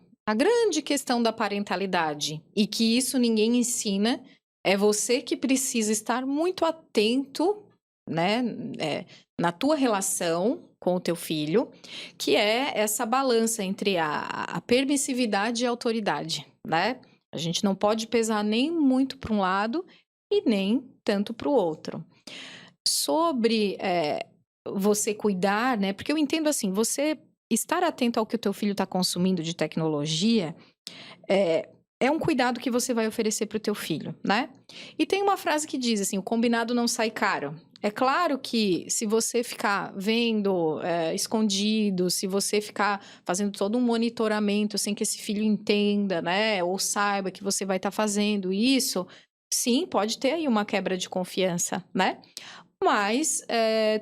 da parentalidade, e que isso ninguém ensina, é você que precisa estar muito atento, né, na tua relação com o teu filho, que é essa balança entre a permissividade e a autoridade, né? A gente não pode pesar nem muito para um lado e nem tanto para o outro. Sobre você cuidar, né? Porque eu entendo assim, você estar atento ao que o teu filho está consumindo de tecnologia é um cuidado que você vai oferecer para o teu filho, né? E tem uma frase que diz assim, o combinado não sai caro. É claro que se você ficar vendo escondido, se você ficar fazendo todo um monitoramento sem que esse filho entenda, né? Ou saiba que você vai estar fazendo isso, sim, pode ter aí uma quebra de confiança, né? Mas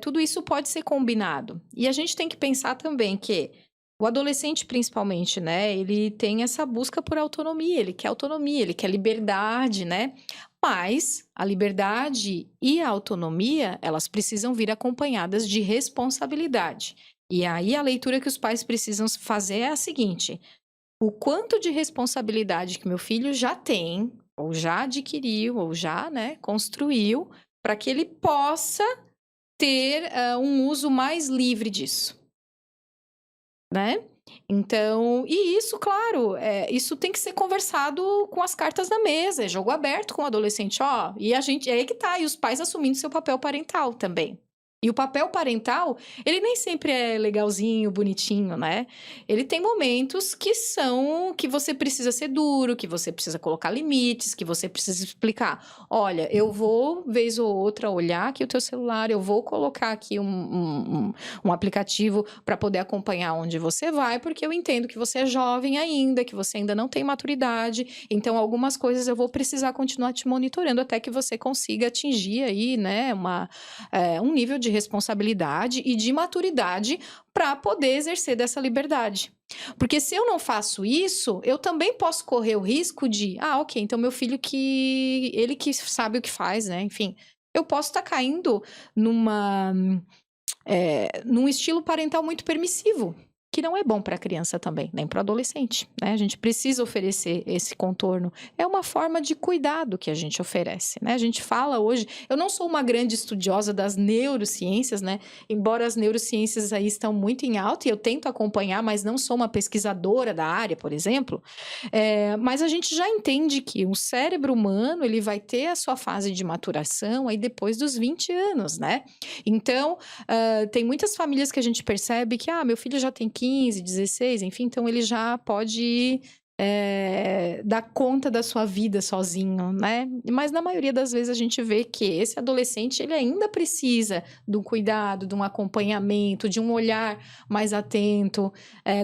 tudo isso pode ser combinado. E a gente tem que pensar também que o adolescente, principalmente, né? Ele tem essa busca por autonomia, ele quer liberdade, né? Mas a liberdade e a autonomia, elas precisam vir acompanhadas de responsabilidade. E aí a leitura que os pais precisam fazer é a seguinte: o quanto de responsabilidade que meu filho já tem, ou já adquiriu, ou já, né, construiu, para que ele possa ter um uso mais livre disso, né? Então, e isso, claro, isso tem que ser conversado com as cartas na mesa, é jogo aberto com o adolescente, ó, e a gente, é aí que tá, e os pais assumindo seu papel parental também, E o papel parental, ele nem sempre é legalzinho, bonitinho, né? Ele tem momentos que você precisa ser duro, que você precisa colocar limites, que você precisa explicar. Olha, eu vou, vez ou outra, olhar aqui o teu celular, eu vou colocar aqui um aplicativo para poder acompanhar onde você vai, porque eu entendo que você é jovem ainda, que você ainda não tem maturidade, então algumas coisas eu vou precisar continuar te monitorando até que você consiga atingir aí, né, um nível de responsabilidade e de maturidade para poder exercer dessa liberdade. Porque se eu não faço isso, eu também posso correr o risco de, ok, então meu filho ele que sabe o que faz, né? Enfim, eu posso estar caindo num estilo parental muito permissivo, que não é bom para a criança também, nem para o adolescente, né? A gente precisa oferecer esse contorno. É uma forma de cuidado que a gente oferece, né? A gente fala hoje... Eu não sou uma grande estudiosa das neurociências, né? Embora as neurociências aí estão muito em alta e eu tento acompanhar, mas não sou uma pesquisadora da área, por exemplo. Mas a gente já entende que o cérebro humano, ele vai ter a sua fase de maturação aí depois dos 20 anos, né? Então, tem muitas famílias que a gente percebe que, meu filho já tem 15, 16, enfim, então ele já pode dar conta da sua vida sozinho, né? Mas na maioria das vezes a gente vê que esse adolescente, ele ainda precisa de um cuidado, de um acompanhamento, de um olhar mais atento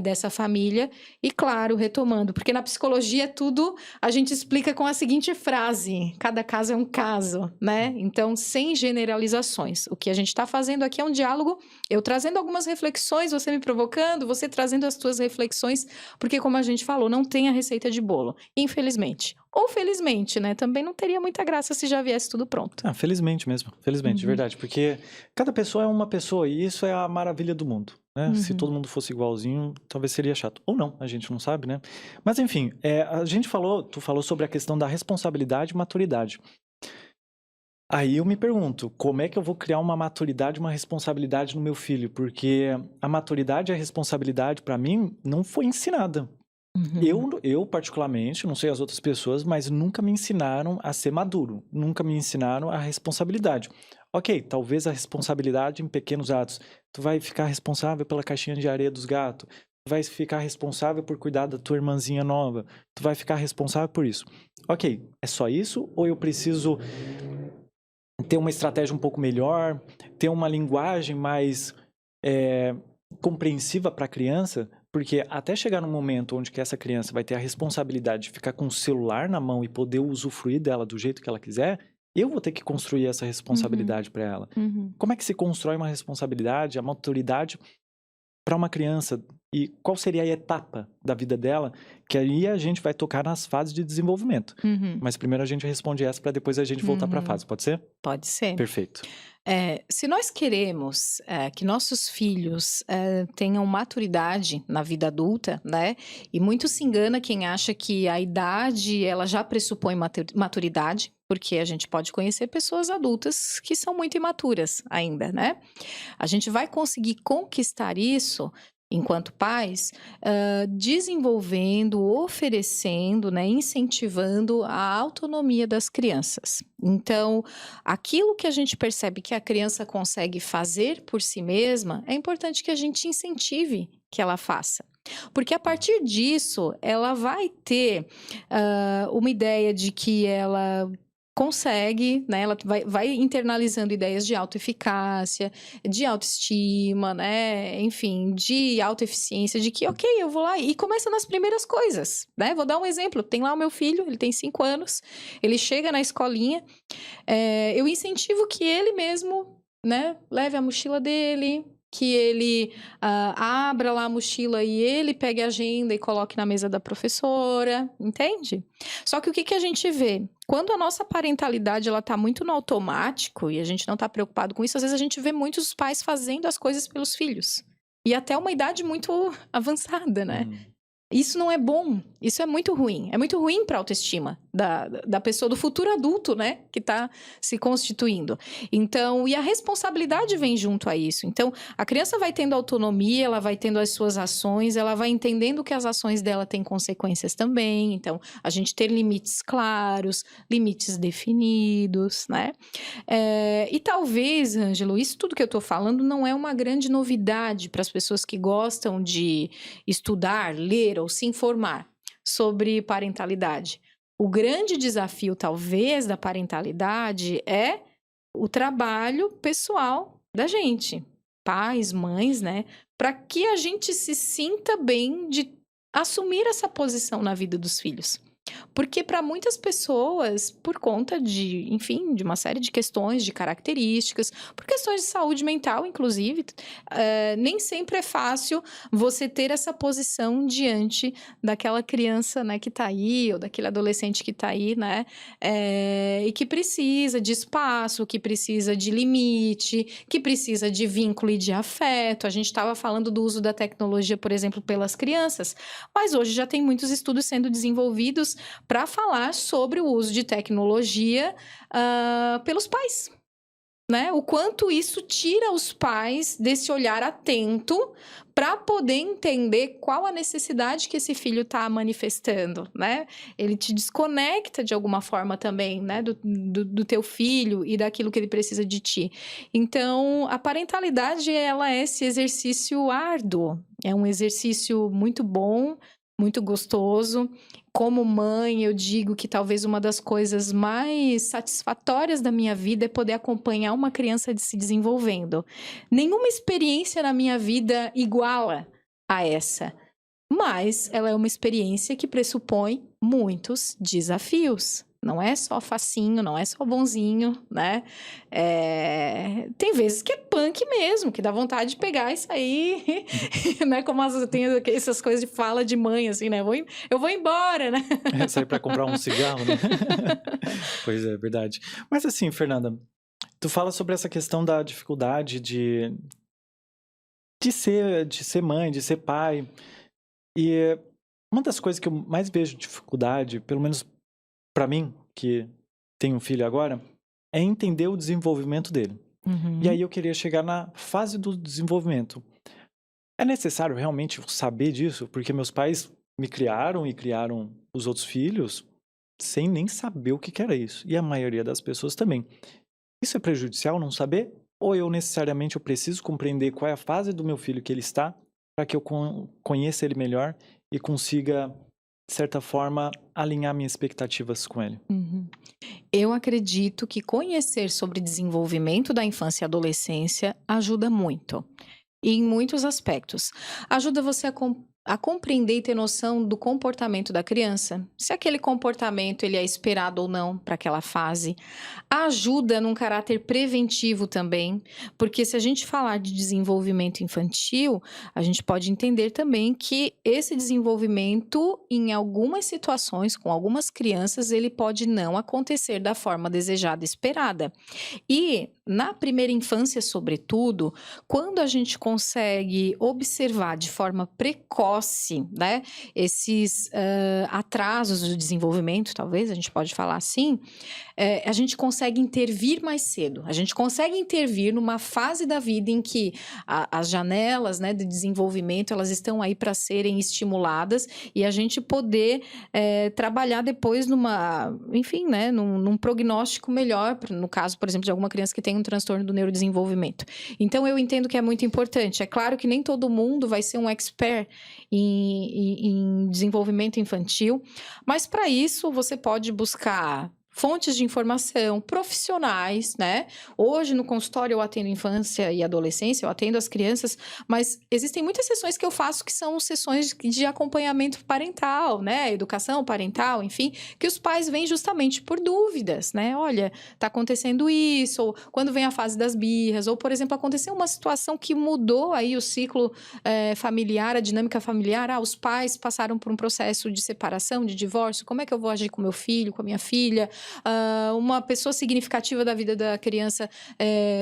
dessa família. E claro, retomando, porque na psicologia tudo a gente explica com a seguinte frase: cada caso é um caso, né? Então, sem generalizações. O que a gente está fazendo aqui é um diálogo, eu trazendo algumas reflexões, você me provocando, você trazendo as suas reflexões, porque como a gente falou, não tem a receita de bolo, infelizmente. Ou felizmente, né? Também não teria muita graça se já viesse tudo pronto. Felizmente mesmo. Felizmente, de verdade. Porque cada pessoa é uma pessoa e isso é a maravilha do mundo, né? Se todo mundo fosse igualzinho, talvez seria chato. Ou não, a gente não sabe, né? Mas enfim, tu falou sobre a questão da responsabilidade e maturidade. Aí eu me pergunto, como é que eu vou criar uma maturidade, uma responsabilidade no meu filho? Porque a maturidade e a responsabilidade, para mim, não foi ensinada. Eu, particularmente, não sei as outras pessoas, mas nunca me ensinaram a ser maduro. Nunca me ensinaram a responsabilidade. Ok, talvez a responsabilidade em pequenos atos. Tu vai ficar responsável pela caixinha de areia dos gatos. Tu vai ficar responsável por cuidar da tua irmãzinha nova. Tu vai ficar responsável por isso. Ok, é só isso? Ou eu preciso ter uma estratégia um pouco melhor? Ter uma linguagem mais compreensiva para a criança? Porque até chegar num momento onde que essa criança vai ter a responsabilidade de ficar com o celular na mão e poder usufruir dela do jeito que ela quiser, eu vou ter que construir essa responsabilidade para ela. Como é que se constrói uma responsabilidade, a maturidade para uma criança? E qual seria a etapa da vida dela? Que aí a gente vai tocar nas fases de desenvolvimento. Mas primeiro a gente responde essa para depois a gente voltar para a fase. Pode ser? Pode ser. Perfeito. Se nós queremos que nossos filhos tenham maturidade na vida adulta, né? E muito se engana quem acha que a idade ela já pressupõe maturidade, porque a gente pode conhecer pessoas adultas que são muito imaturas ainda, né? A gente vai conseguir conquistar isso enquanto pais, desenvolvendo, oferecendo, né, incentivando a autonomia das crianças. Então, aquilo que a gente percebe que a criança consegue fazer por si mesma, é importante que a gente incentive que ela faça. Porque a partir disso, ela vai ter uma ideia de que ela consegue, né? Ela vai internalizando ideias de autoeficácia, de autoestima, né? Enfim, de autoeficiência, de que, ok, eu vou lá e começa nas primeiras coisas, né? Vou dar um exemplo. Tem lá o meu filho, ele tem 5 anos, ele chega na escolinha, eu incentivo que ele mesmo, né? Leve a mochila dele, que ele abra lá a mochila e ele pegue a agenda e coloque na mesa da professora, entende? Só que o que a gente vê? Quando a nossa parentalidade ela tá muito no automático e a gente não tá preocupado com isso, às vezes a gente vê muitos pais fazendo as coisas pelos filhos. E até uma idade muito avançada, né? Isso não é bom, isso é muito ruim para a autoestima da pessoa, do futuro adulto, né, que está se constituindo. Então, e a responsabilidade vem junto a isso. Então, a criança vai tendo autonomia, ela vai tendo as suas ações, ela vai entendendo que as ações dela têm consequências também. Então, a gente ter limites claros, limites definidos, né? E talvez, Ângelo, isso tudo que eu estou falando não é uma grande novidade para as pessoas que gostam de estudar, ler ou se informar sobre parentalidade. O grande desafio, talvez, da parentalidade é o trabalho pessoal da gente, pais, mães, né? Para que a gente se sinta bem de assumir essa posição na vida dos filhos. Porque para muitas pessoas, por conta de, enfim, de uma série de questões, de características, por questões de saúde mental, inclusive, nem sempre é fácil você ter essa posição diante daquela criança, né, que tá aí, ou daquele adolescente que tá aí, né, e que precisa de espaço, que precisa de limite, que precisa de vínculo e de afeto. A gente estava falando do uso da tecnologia, por exemplo, pelas crianças, mas hoje já tem muitos estudos sendo desenvolvidos para falar sobre o uso de tecnologia pelos pais, né? O quanto isso tira os pais desse olhar atento para poder entender qual a necessidade que esse filho está manifestando, né? Ele te desconecta de alguma forma também, né? Do teu filho e daquilo que ele precisa de ti. Então, a parentalidade, ela é esse exercício árduo. É um exercício muito bom, muito gostoso. Como mãe, eu digo que talvez uma das coisas mais satisfatórias da minha vida é poder acompanhar uma criança se desenvolvendo. Nenhuma experiência na minha vida iguala a essa, mas ela é uma experiência que pressupõe muitos desafios. Não é só facinho, não é só bonzinho, né? Tem vezes que é punk mesmo, que dá vontade de pegar e sair, né? Como tem essas coisas de fala de mãe, assim, né? Eu vou embora, né? Sair para comprar um cigarro, né? Pois é, verdade. Mas assim, Fernanda, tu fala sobre essa questão da dificuldade de ser mãe, de ser pai. E uma das coisas que eu mais vejo dificuldade, pelo menos para mim, que tenho um filho agora, é entender o desenvolvimento dele. Uhum. E aí eu queria chegar na fase do desenvolvimento. É necessário realmente saber disso? Porque meus pais me criaram e criaram os outros filhos sem nem saber o que era isso. E a maioria das pessoas também. Isso é prejudicial não saber? Ou eu necessariamente preciso compreender qual é a fase do meu filho que ele está para que eu conheça ele melhor e consiga, de certa forma, alinhar minhas expectativas com ele? Uhum. Eu acredito que conhecer sobre desenvolvimento da infância e adolescência ajuda muito. E em muitos aspectos. Ajuda você a compreender e ter noção do comportamento da criança, se aquele comportamento ele é esperado ou não para aquela fase. Ajuda num caráter preventivo também, porque se a gente falar de desenvolvimento infantil, a gente pode entender também que esse desenvolvimento, em algumas situações, com algumas crianças, ele pode não acontecer da forma desejada e esperada. E na primeira infância, sobretudo, quando a gente consegue observar de forma precoce, né, esses atrasos do desenvolvimento, talvez a gente pode falar assim, a gente consegue intervir mais cedo. A gente consegue intervir numa fase da vida em que as janelas, né, de desenvolvimento, elas estão aí para serem estimuladas e a gente poder trabalhar depois enfim, né, num prognóstico melhor, no caso, por exemplo, de alguma criança que tem um transtorno do neurodesenvolvimento. Então, eu entendo que é muito importante. É claro que nem todo mundo vai ser um expert em desenvolvimento infantil, mas para isso você pode buscar fontes de informação, profissionais, né? Hoje no consultório eu atendo infância e adolescência, eu atendo as crianças, mas existem muitas sessões que eu faço que são sessões de acompanhamento parental, né? Educação parental, enfim, que os pais vêm justamente por dúvidas, né? Olha, tá acontecendo isso, ou quando vem a fase das birras, ou, por exemplo, aconteceu uma situação que mudou aí o ciclo familiar, a dinâmica familiar, os pais passaram por um processo de separação, de divórcio, como é que eu vou agir com meu filho, com a minha filha? uma pessoa significativa da vida da criança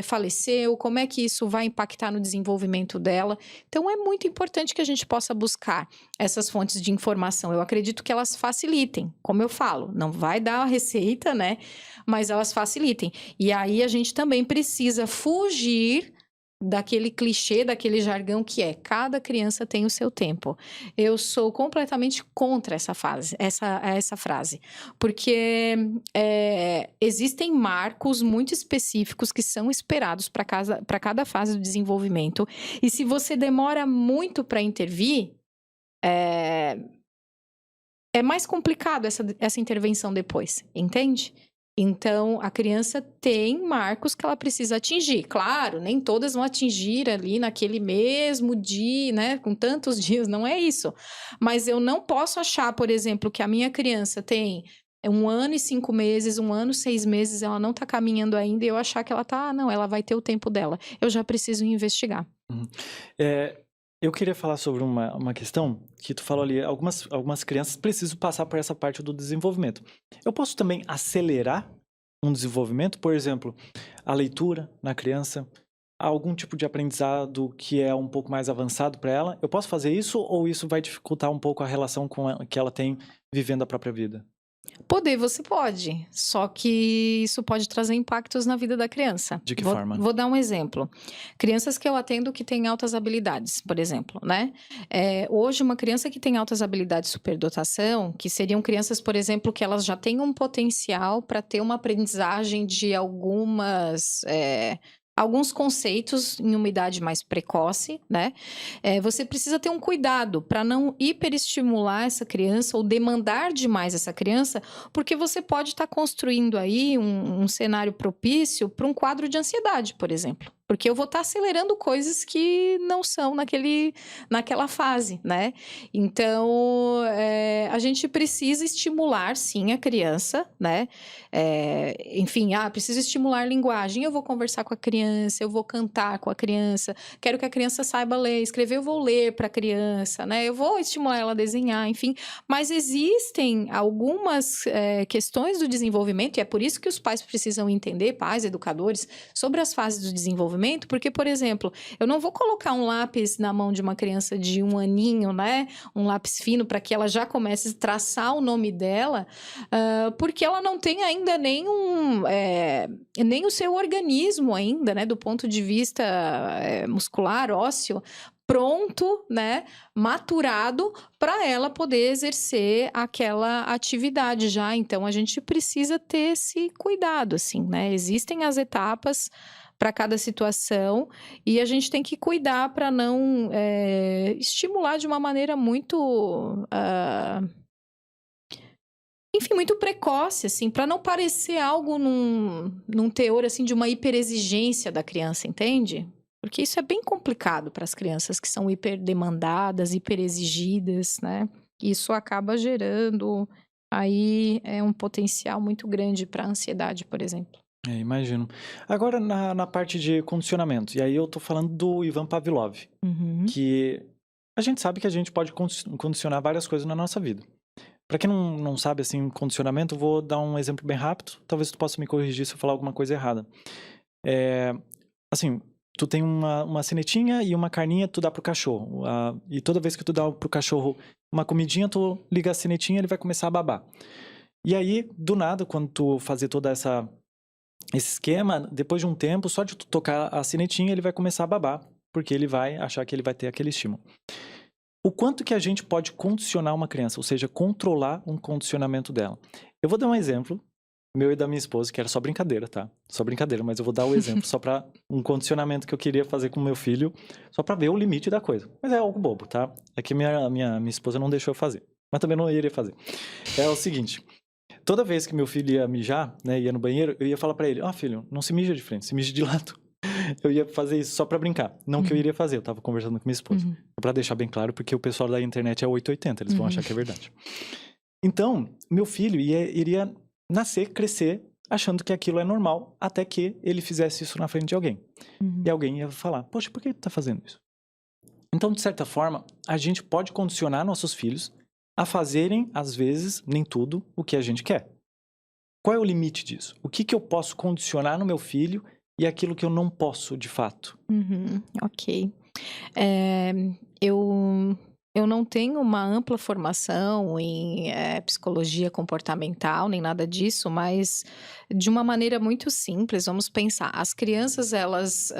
faleceu, como é que isso vai impactar no desenvolvimento dela. Então, é muito importante que a gente possa buscar essas fontes de informação. Eu acredito que elas facilitem, como eu falo, não vai dar a receita, né? Mas elas facilitem. E aí, a gente também precisa fugir daquele clichê, daquele jargão que é cada criança tem o seu tempo. Eu sou completamente contra essa frase, porque existem marcos muito específicos que são esperados para cada fase do desenvolvimento, e se você demora muito para intervir, é mais complicado essa intervenção depois, entende? Então, a criança tem marcos que ela precisa atingir. Claro, nem todas vão atingir ali naquele mesmo dia, né? Com tantos dias, não é isso. Mas eu não posso achar, por exemplo, que a minha criança tem 1 ano e 5 meses, 1 ano e 6 meses, ela não tá caminhando ainda, e eu achar que ela tá, não, ela vai ter o tempo dela. Eu já preciso investigar. Eu queria falar sobre uma questão que tu falou ali. Algumas crianças precisam passar por essa parte do desenvolvimento. Eu posso também acelerar um desenvolvimento? Por exemplo, a leitura na criança, algum tipo de aprendizado que é um pouco mais avançado para ela. Eu posso fazer isso ou isso vai dificultar um pouco a relação que ela tem vivendo a própria vida? Poder você pode, só que isso pode trazer impactos na vida da criança. De que forma? Vou dar um exemplo. Crianças que eu atendo que têm altas habilidades, por exemplo, né? Hoje, uma criança que tem altas habilidades de superdotação, que seriam crianças, por exemplo, que elas já têm um potencial para ter uma aprendizagem de alguns conceitos em uma idade mais precoce, né? Você precisa ter um cuidado para não hiperestimular essa criança ou demandar demais essa criança, porque você pode estar construindo aí um cenário propício para um quadro de ansiedade, por exemplo. Porque eu vou estar acelerando coisas que não são naquela fase, né? Então, a gente precisa estimular, sim, a criança, né? Enfim, preciso estimular a linguagem. Eu vou conversar com a criança, eu vou cantar com a criança. Quero que a criança saiba ler, escrever, eu vou ler para a criança, né? Eu vou estimular ela a desenhar, enfim. Mas existem algumas questões do desenvolvimento, e é por isso que os pais precisam entender, pais, educadores, sobre as fases do desenvolvimento, porque, por exemplo, eu não vou colocar um lápis na mão de uma criança de 1 aninho, né? Um lápis fino para que ela já comece a traçar o nome dela, porque ela não tem ainda nem o seu organismo ainda, né? Do ponto de vista muscular, ósseo, pronto, né, maturado para ela poder exercer aquela atividade já. Então, a gente precisa ter esse cuidado, assim, né? Existem as etapas para cada situação e a gente tem que cuidar para não estimular de uma maneira muito... enfim, muito precoce, assim, para não parecer algo num teor, assim, de uma hiperexigência da criança, entende? Porque isso é bem complicado para as crianças que são hiperdemandadas, hiperexigidas, né? Isso acaba gerando aí um potencial muito grande para a ansiedade, por exemplo. Imagino. Agora, na parte de condicionamento, e aí eu tô falando do Ivan Pavlov, que a gente sabe que a gente pode condicionar várias coisas na nossa vida. Para quem não sabe, assim, condicionamento, eu vou dar um exemplo bem rápido, talvez tu possa me corrigir se eu falar alguma coisa errada. Assim, tu tem uma cinetinha e uma carninha, tu dá pro cachorro. E toda vez que tu dá pro cachorro uma comidinha, tu liga a cinetinha, ele vai começar a babar. E aí, do nada, quando tu fazer toda esse esquema, depois de um tempo, só de tu tocar a sinetinha, ele vai começar a babar, porque ele vai achar que ele vai ter aquele estímulo. O quanto que a gente pode condicionar uma criança, ou seja, controlar um condicionamento dela. Eu vou dar um exemplo, meu e da minha esposa, que era só brincadeira, tá? Só brincadeira, mas eu vou dar o exemplo só para um condicionamento que eu queria fazer com meu filho, só para ver o limite da coisa. Mas é algo bobo, tá? É que minha esposa não deixou eu fazer, mas também não iria fazer. É o seguinte... Toda vez que meu filho ia mijar, né, ia no banheiro, eu ia falar pra ele, filho, não se mija de frente, se mija de lado. Eu ia fazer isso só pra brincar. Não que eu iria fazer, eu tava conversando com minha esposa. Pra deixar bem claro, porque o pessoal da internet é 880, eles vão achar que é verdade. Então, meu filho iria nascer, crescer, achando que aquilo é normal, até que ele fizesse isso na frente de alguém. E alguém ia falar, poxa, por que tu tá fazendo isso? Então, de certa forma, a gente pode condicionar nossos filhos a fazerem, às vezes, nem tudo, o que a gente quer. qual é o limite disso? O que eu posso condicionar no meu filho e aquilo que eu não posso, de fato? Ok. Eu não tenho uma ampla formação em psicologia comportamental, nem nada disso, mas de uma maneira muito simples, vamos pensar. As crianças, elas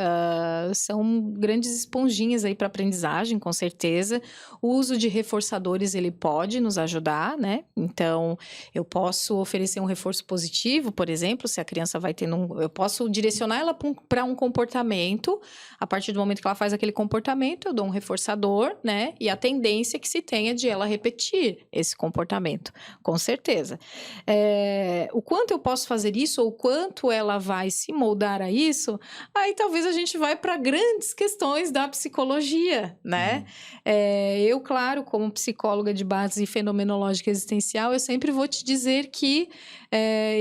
são grandes esponjinhas aí para aprendizagem, com certeza. O uso de reforçadores, ele pode nos ajudar, né? Então, eu posso oferecer um reforço positivo, por exemplo, se a criança vai tendo eu posso direcionar ela para um comportamento. A partir do momento que ela faz aquele comportamento, eu dou um reforçador, né? E a tendência que se tenha de ela repetir esse comportamento, com certeza. O quanto eu posso fazer isso, ou quanto ela vai se moldar a isso, aí talvez a gente vai para grandes questões da psicologia, né? Eu, claro, como psicóloga de base fenomenológica existencial, eu sempre vou te dizer que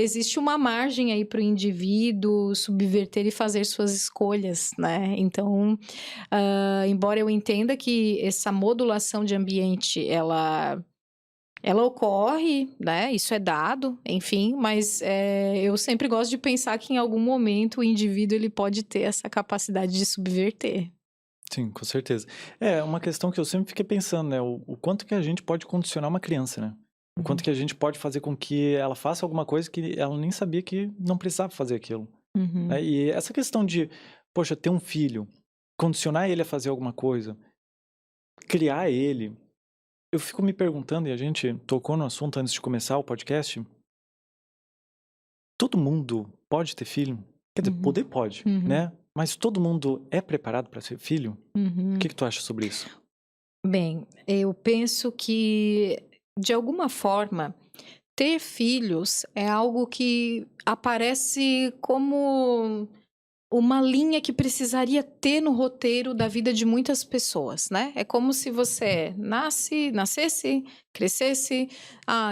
existe uma margem aí para o indivíduo subverter e fazer suas escolhas, né? Então, embora eu entenda que essa modulação de ambiente, ela ocorre, né? Isso é dado, enfim, mas eu sempre gosto de pensar que em algum momento o indivíduo ele pode ter essa capacidade de subverter. Sim, com certeza. É uma questão que eu sempre fiquei pensando, né? O quanto que a gente pode condicionar uma criança, né? O quanto que a gente pode fazer com que ela faça alguma coisa que ela nem sabia que não precisava fazer aquilo. Né? E essa questão de, poxa, ter um filho, condicionar ele a fazer alguma coisa, criar ele, eu fico me perguntando, e a gente tocou no assunto antes de começar o podcast, todo mundo pode ter filho? Quer dizer, poder pode, né? Mas todo mundo é preparado para ser filho? O que tu acha sobre isso? Bem, eu penso que, de alguma forma, ter filhos é algo que aparece como uma linha que precisaria ter no roteiro da vida de muitas pessoas, né? É como se você nascesse, crescesse,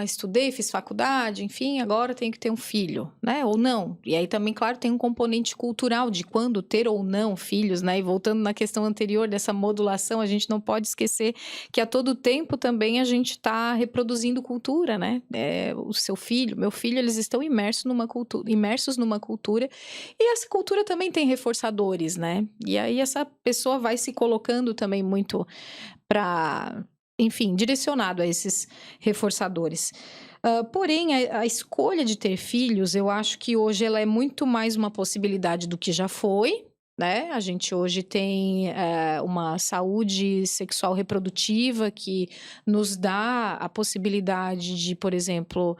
estudei, fiz faculdade, enfim, agora tenho que ter um filho, né? Ou não. E aí também, claro, tem um componente cultural de quando ter ou não filhos, né? E voltando na questão anterior dessa modulação, a gente não pode esquecer que a todo tempo também a gente está reproduzindo cultura, né? O seu filho, meu filho, eles estão imersos numa cultura, e essa cultura também tem reforçadores, né? E aí essa pessoa vai se colocando também muito para, enfim, direcionado a esses reforçadores. Porém, a escolha de ter filhos, eu acho que hoje ela é muito mais uma possibilidade do que já foi, né? A gente hoje tem uma saúde sexual reprodutiva que nos dá a possibilidade de, por exemplo,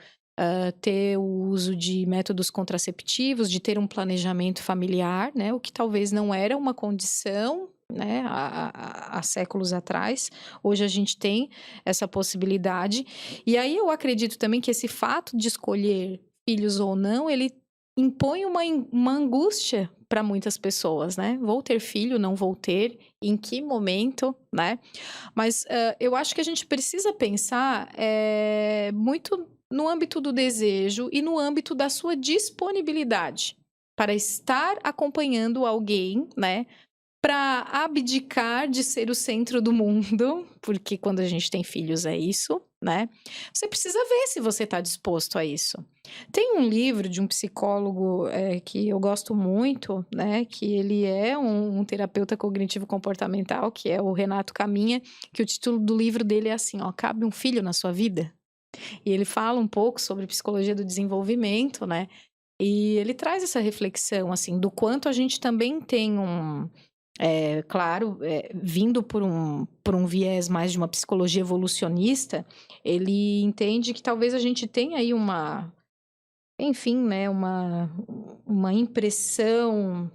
ter o uso de métodos contraceptivos, de ter um planejamento familiar, né? O que talvez não era uma condição, né? Há séculos atrás. Hoje a gente tem essa possibilidade. E aí eu acredito também que esse fato de escolher filhos ou não, ele impõe uma angústia para muitas pessoas, né? Vou ter filho, não vou ter, em que momento, né? Mas eu acho que a gente precisa pensar muito no âmbito do desejo e no âmbito da sua disponibilidade para estar acompanhando alguém, né? Para abdicar de ser o centro do mundo, porque quando a gente tem filhos é isso, né? Você precisa ver se você está disposto a isso. Tem um livro de um psicólogo que eu gosto muito, né? Que ele é um terapeuta cognitivo comportamental, que é o Renato Caminha, que o título do livro dele é assim, Cabe um filho na sua vida? E ele fala um pouco sobre psicologia do desenvolvimento, né? E ele traz essa reflexão, assim, do quanto a gente também tem claro, vindo por um viés mais de uma psicologia evolucionista, ele entende que talvez a gente tenha aí enfim, né, uma impressão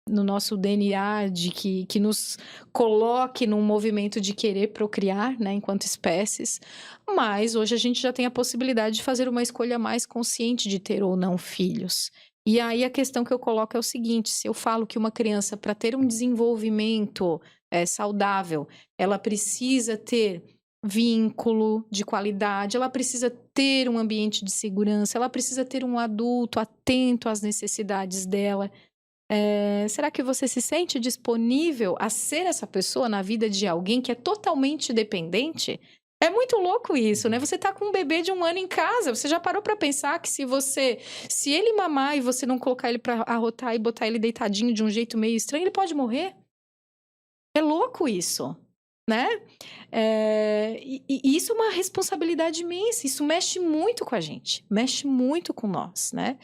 no nosso DNA de que nos coloque num movimento de querer procriar, né, enquanto espécies, mas hoje a gente já tem a possibilidade de fazer uma escolha mais consciente de ter ou não filhos. E aí a questão que eu coloco é o seguinte, se eu falo que uma criança, para ter um desenvolvimento saudável, ela precisa ter vínculo de qualidade, ela precisa ter um ambiente de segurança, ela precisa ter um adulto atento às necessidades dela. Será que você se sente disponível a ser essa pessoa na vida de alguém que é totalmente dependente É muito louco isso, né? Você tá com um bebê de 1 ano em casa, você já parou pra pensar que se ele mamar e você não colocar ele pra arrotar e botar ele deitadinho de um jeito meio estranho, ele pode morrer? É louco isso, né? E isso é uma responsabilidade imensa, isso mexe muito com a gente, mexe muito com nós, né?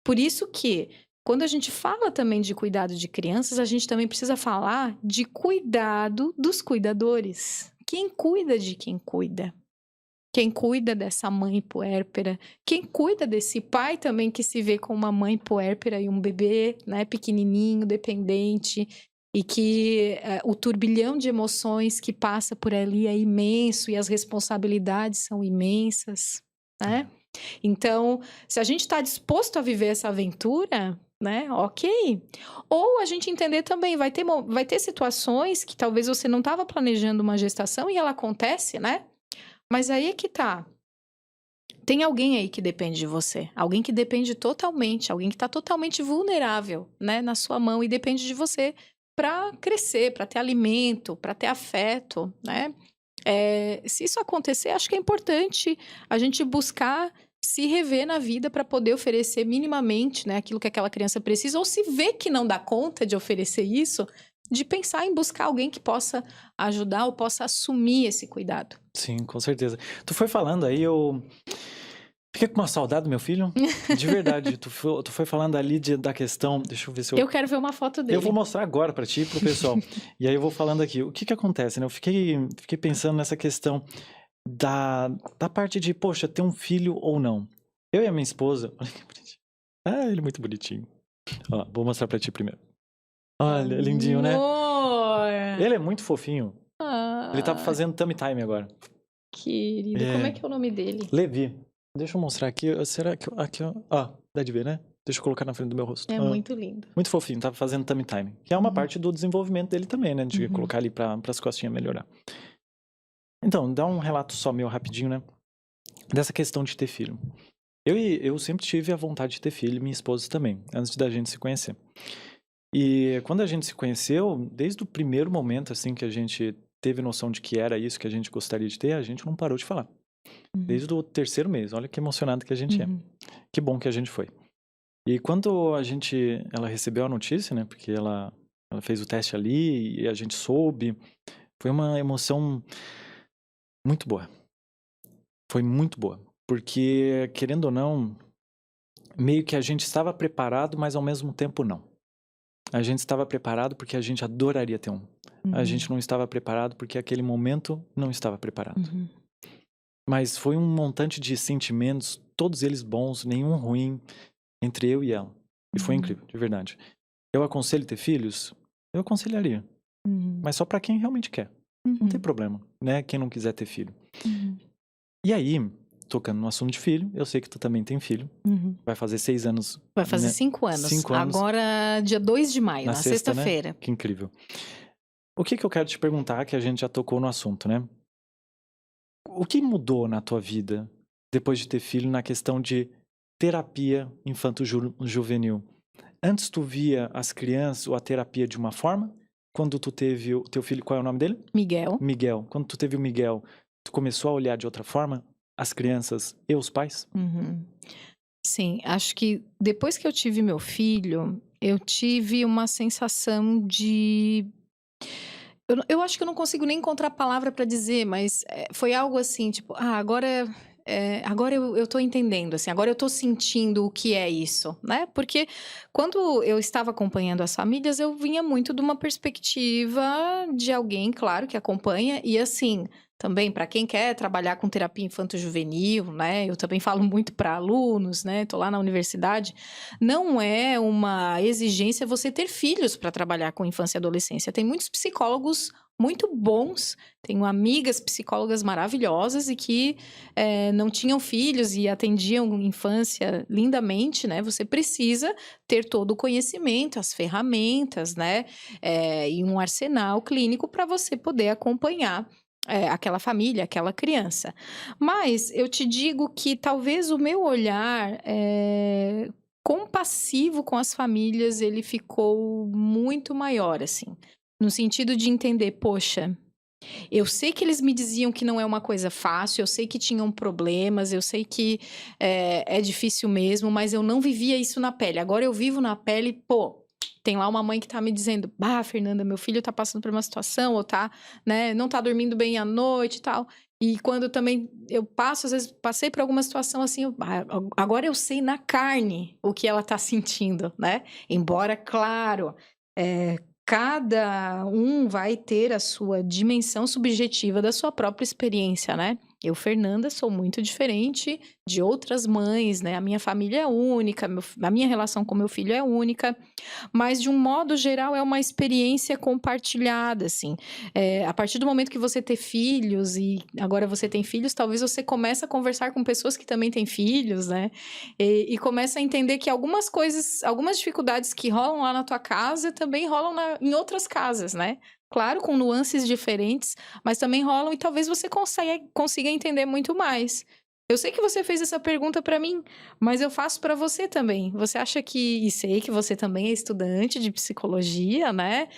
Por isso que, quando a gente fala também de cuidado de crianças, a gente também precisa falar de cuidado dos cuidadores. Quem cuida de quem cuida? Quem cuida dessa mãe puérpera? Quem cuida desse pai também que se vê com uma mãe puérpera e um bebê, né, pequenininho, dependente, e que o turbilhão de emoções que passa por ali é imenso e as responsabilidades são imensas, né? Então, se a gente está disposto a viver essa aventura, né? Ok. Ou a gente entender também, vai ter situações que talvez você não estava planejando uma gestação e ela acontece, né? Mas aí é que tá. Tem alguém aí que depende de você. Alguém que depende totalmente. Alguém que tá totalmente vulnerável, né? Na sua mão e depende de você para crescer, para ter alimento, para ter afeto, né? Se isso acontecer, acho que é importante a gente buscar se rever na vida para poder oferecer minimamente, né, aquilo que aquela criança precisa, ou se vê que não dá conta de oferecer isso, de pensar em buscar alguém que possa ajudar ou possa assumir esse cuidado. Sim, com certeza. Tu foi falando aí, eu fiquei com uma saudade do meu filho. De verdade, tu foi falando ali da questão. Deixa eu ver se Eu quero ver uma foto dele. Eu vou mostrar agora pra ti e pro pessoal. E aí eu vou falando aqui. O que acontece, né? Eu fiquei pensando nessa questão da parte de, poxa, ter um filho ou não. Eu e a minha esposa. Olha que bonitinho. Ah, ele é muito bonitinho. Ó, vou mostrar pra ti primeiro. Olha, lindinho, né? Amor! Ele é muito fofinho. Ele tá Ah, fazendo tummy time agora. querido, como é que é o nome dele? Levi. Deixa eu mostrar aqui. Será que aqui, ó. Ah, dá de ver, né? Deixa eu colocar na frente do meu rosto. É muito lindo. Muito fofinho, tava fazendo tummy time. Que é uma parte do desenvolvimento dele também, né? De colocar ali pras costinhas melhorar. Então, dá um relato só meu rapidinho, né? Dessa questão de ter filho. Eu sempre tive a vontade de ter filho, minha esposa também, antes da gente se conhecer. E quando a gente se conheceu, desde o primeiro momento, assim, que a gente teve noção de que era isso que a gente gostaria de ter, a gente não parou de falar. Desde o 3º mês, olha que emocionado que a gente é. Que bom que a gente foi. E quando ela recebeu a notícia, né, porque ela fez o teste ali e a gente soube, foi uma emoção muito boa. Foi muito boa. Porque, querendo ou não, meio que a gente estava preparado, mas ao mesmo tempo não. A gente estava preparado porque a gente adoraria ter um. A gente não estava preparado porque aquele momento não estava preparado. Mas foi um montante de sentimentos, todos eles bons, nenhum ruim, entre eu e ela. E foi incrível, de verdade. Eu aconselho ter filhos? Eu aconselharia. Mas só pra quem realmente quer. Não tem problema, né? Quem não quiser ter filho. E aí, tocando no assunto de filho, eu sei que tu também tem filho. Vai fazer 6 anos. Vai fazer, né? 5 anos. 5 anos. Agora, dia 2 de maio, na sexta-feira. Né? Que incrível. O que eu quero te perguntar, que a gente já tocou no assunto, né? O que mudou na tua vida depois de ter filho na questão de terapia infanto-juvenil? Antes tu via as crianças ou a terapia de uma forma? Quando tu teve o teu filho, qual é o nome dele? Miguel. Miguel. Quando tu teve o Miguel, tu começou a olhar de outra forma as crianças e os pais? Sim, acho que depois que eu tive meu filho, eu tive uma sensação de... Eu acho que eu não consigo nem encontrar palavra pra dizer, mas foi algo assim, tipo, agora eu tô entendendo, assim, agora eu tô sentindo o que é isso, né? Porque quando eu estava acompanhando as famílias, eu vinha muito de uma perspectiva de alguém, claro, que acompanha, e assim, também para quem quer trabalhar com terapia infanto-juvenil, né? Eu também falo muito para alunos, né? Tô lá na universidade. Não é uma exigência você ter filhos para trabalhar com infância e adolescência. Tem muitos psicólogos muito bons, tenho amigas psicólogas maravilhosas e que não tinham filhos e atendiam infância lindamente, né? Você precisa ter todo o conhecimento, as ferramentas, né? E um arsenal clínico para você poder acompanhar aquela família, aquela criança. Mas eu te digo que talvez o meu olhar compassivo com as famílias, ele ficou muito maior, assim. No sentido de entender, poxa, Eu sei que eles me diziam que não é uma coisa fácil, eu sei que tinham problemas, eu sei que é difícil mesmo, mas eu não vivia isso na pele. Agora eu vivo na pele, pô, tem lá uma mãe que tá me dizendo, Fernanda, meu filho tá passando por uma situação, ou tá, né, não tá dormindo bem à noite e tal. E quando também eu passo, às vezes passei por alguma situação assim, agora eu sei na carne o que ela tá sentindo, né? Embora, claro, cada um vai ter a sua dimensão subjetiva da sua própria experiência, né? Eu, Fernanda, sou muito diferente de outras mães, né? A minha família é única, a minha relação com meu filho é única, mas de um modo geral é uma experiência compartilhada, assim. A partir do momento que você ter filhos e agora você tem filhos, talvez você comece a conversar com pessoas que também têm filhos, né? E começa a entender que algumas coisas, algumas dificuldades que rolam lá na tua casa também rolam em outras casas, né? Claro, com nuances diferentes, mas também rolam e talvez você consiga entender muito mais. Eu sei que você fez essa pergunta para mim, mas eu faço para você também. Você acha que, e sei que você também é estudante de psicologia, né?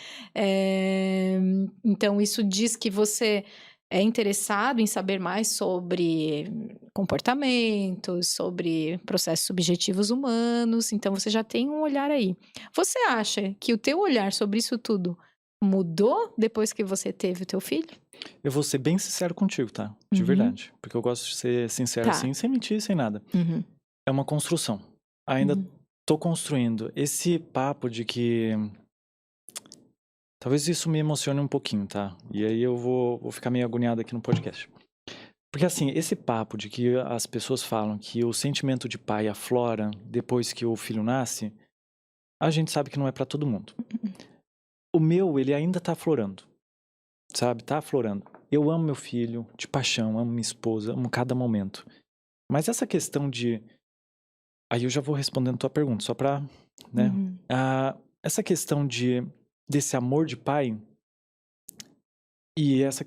Então, isso diz que você é interessado em saber mais sobre comportamentos, sobre processos subjetivos humanos, então você já tem um olhar aí. Você acha que o teu olhar sobre isso tudo mudou depois que você teve o teu filho? Eu vou ser bem sincero contigo, tá? De verdade. Porque eu gosto de ser sincero Tá. assim, sem mentir, sem nada. Uhum. É uma construção. Ainda Uhum. tô construindo. Esse papo de que... Talvez isso me emocione um pouquinho, tá? E aí eu vou ficar meio agoniado aqui no podcast. Porque assim, esse papo de que as pessoas falam que o sentimento de pai aflora depois que o filho nasce, a gente sabe que não é pra todo mundo. O meu, ele ainda tá aflorando. Sabe? Tá aflorando. Eu amo meu filho de paixão, amo minha esposa, amo cada momento. Mas essa questão de... Aí eu já vou respondendo tua pergunta, só pra... né? Uhum. Essa questão desse amor de pai e essa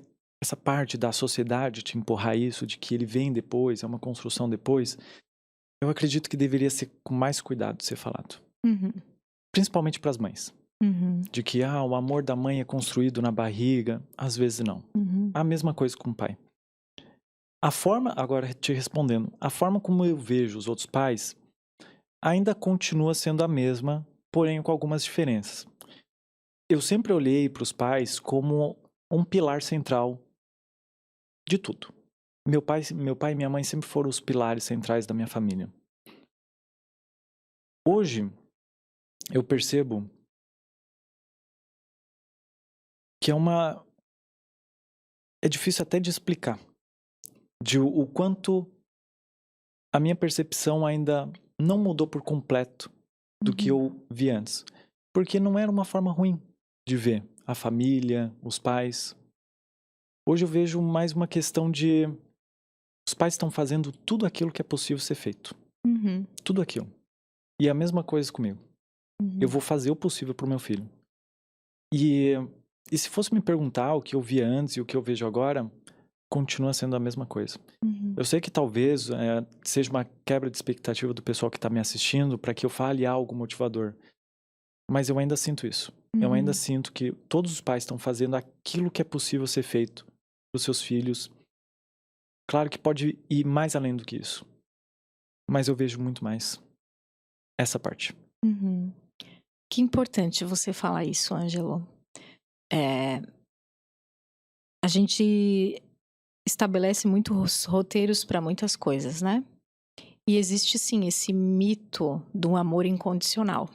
parte da sociedade te empurrar isso, de que ele vem depois, é uma construção depois, eu acredito que deveria ser com mais cuidado de ser falado. Uhum. Principalmente pras mães. Uhum. De que, o amor da mãe é construído na barriga. Às vezes não. Uhum. A mesma coisa com o pai. A forma, agora te respondendo, a forma como eu vejo os outros pais ainda continua sendo a mesma, porém com algumas diferenças. Eu sempre olhei para os pais como um pilar central de tudo. Meu pai e minha mãe sempre foram os pilares centrais da minha família. Hoje, eu percebo que é difícil até de explicar. De o quanto a minha percepção ainda não mudou por completo do que eu vi antes. Porque não era uma forma ruim de ver a família, os pais. Hoje eu vejo mais uma questão de... Os pais estão fazendo tudo aquilo que é possível ser feito. Uhum. Tudo aquilo. E a mesma coisa comigo. Uhum. Eu vou fazer o possível pro meu filho. E se fosse me perguntar o que eu via antes e o que eu vejo agora, continua sendo a mesma coisa. Uhum. Eu sei que talvez seja uma quebra de expectativa do pessoal que está me assistindo para que eu fale algo motivador. Mas eu ainda sinto isso. Eu ainda sinto que todos os pais estão fazendo aquilo que é possível ser feito para os seus filhos. Claro que pode ir mais além do que isso. Mas eu vejo muito mais essa parte. Uhum. Que importante você falar isso, Ângelo. A gente estabelece muitos roteiros para muitas coisas, né? E existe sim esse mito do amor incondicional.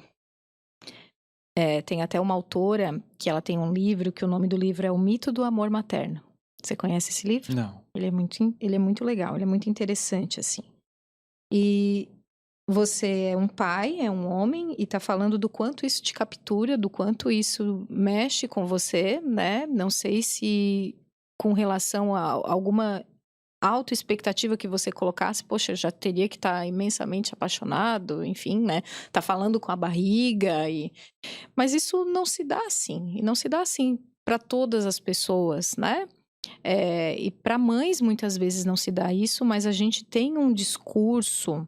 Tem até uma autora que ela tem um livro que o nome do livro é O Mito do Amor Materno. Você conhece esse livro? Não. Ele é muito legal, ele é muito interessante, assim. E você é um pai, é um homem, e tá falando do quanto isso te captura, do quanto isso mexe com você, né? Não sei se com relação a alguma autoexpectativa que você colocasse, poxa, eu já teria que estar imensamente apaixonado, enfim, né? Tá falando com a barriga mas isso não se dá assim, e não se dá assim para todas as pessoas, né? E para mães muitas vezes não se dá isso, mas a gente tem um discurso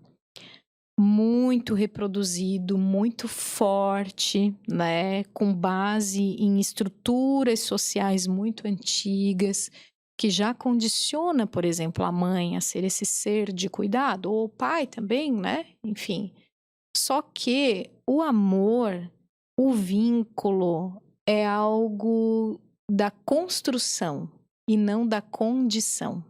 muito reproduzido, muito forte, né? Com base em estruturas sociais muito antigas, que já condiciona, por exemplo, a mãe a ser esse ser de cuidado, ou o pai também, né? Enfim. Só que o amor, o vínculo, é algo da construção e não da condição.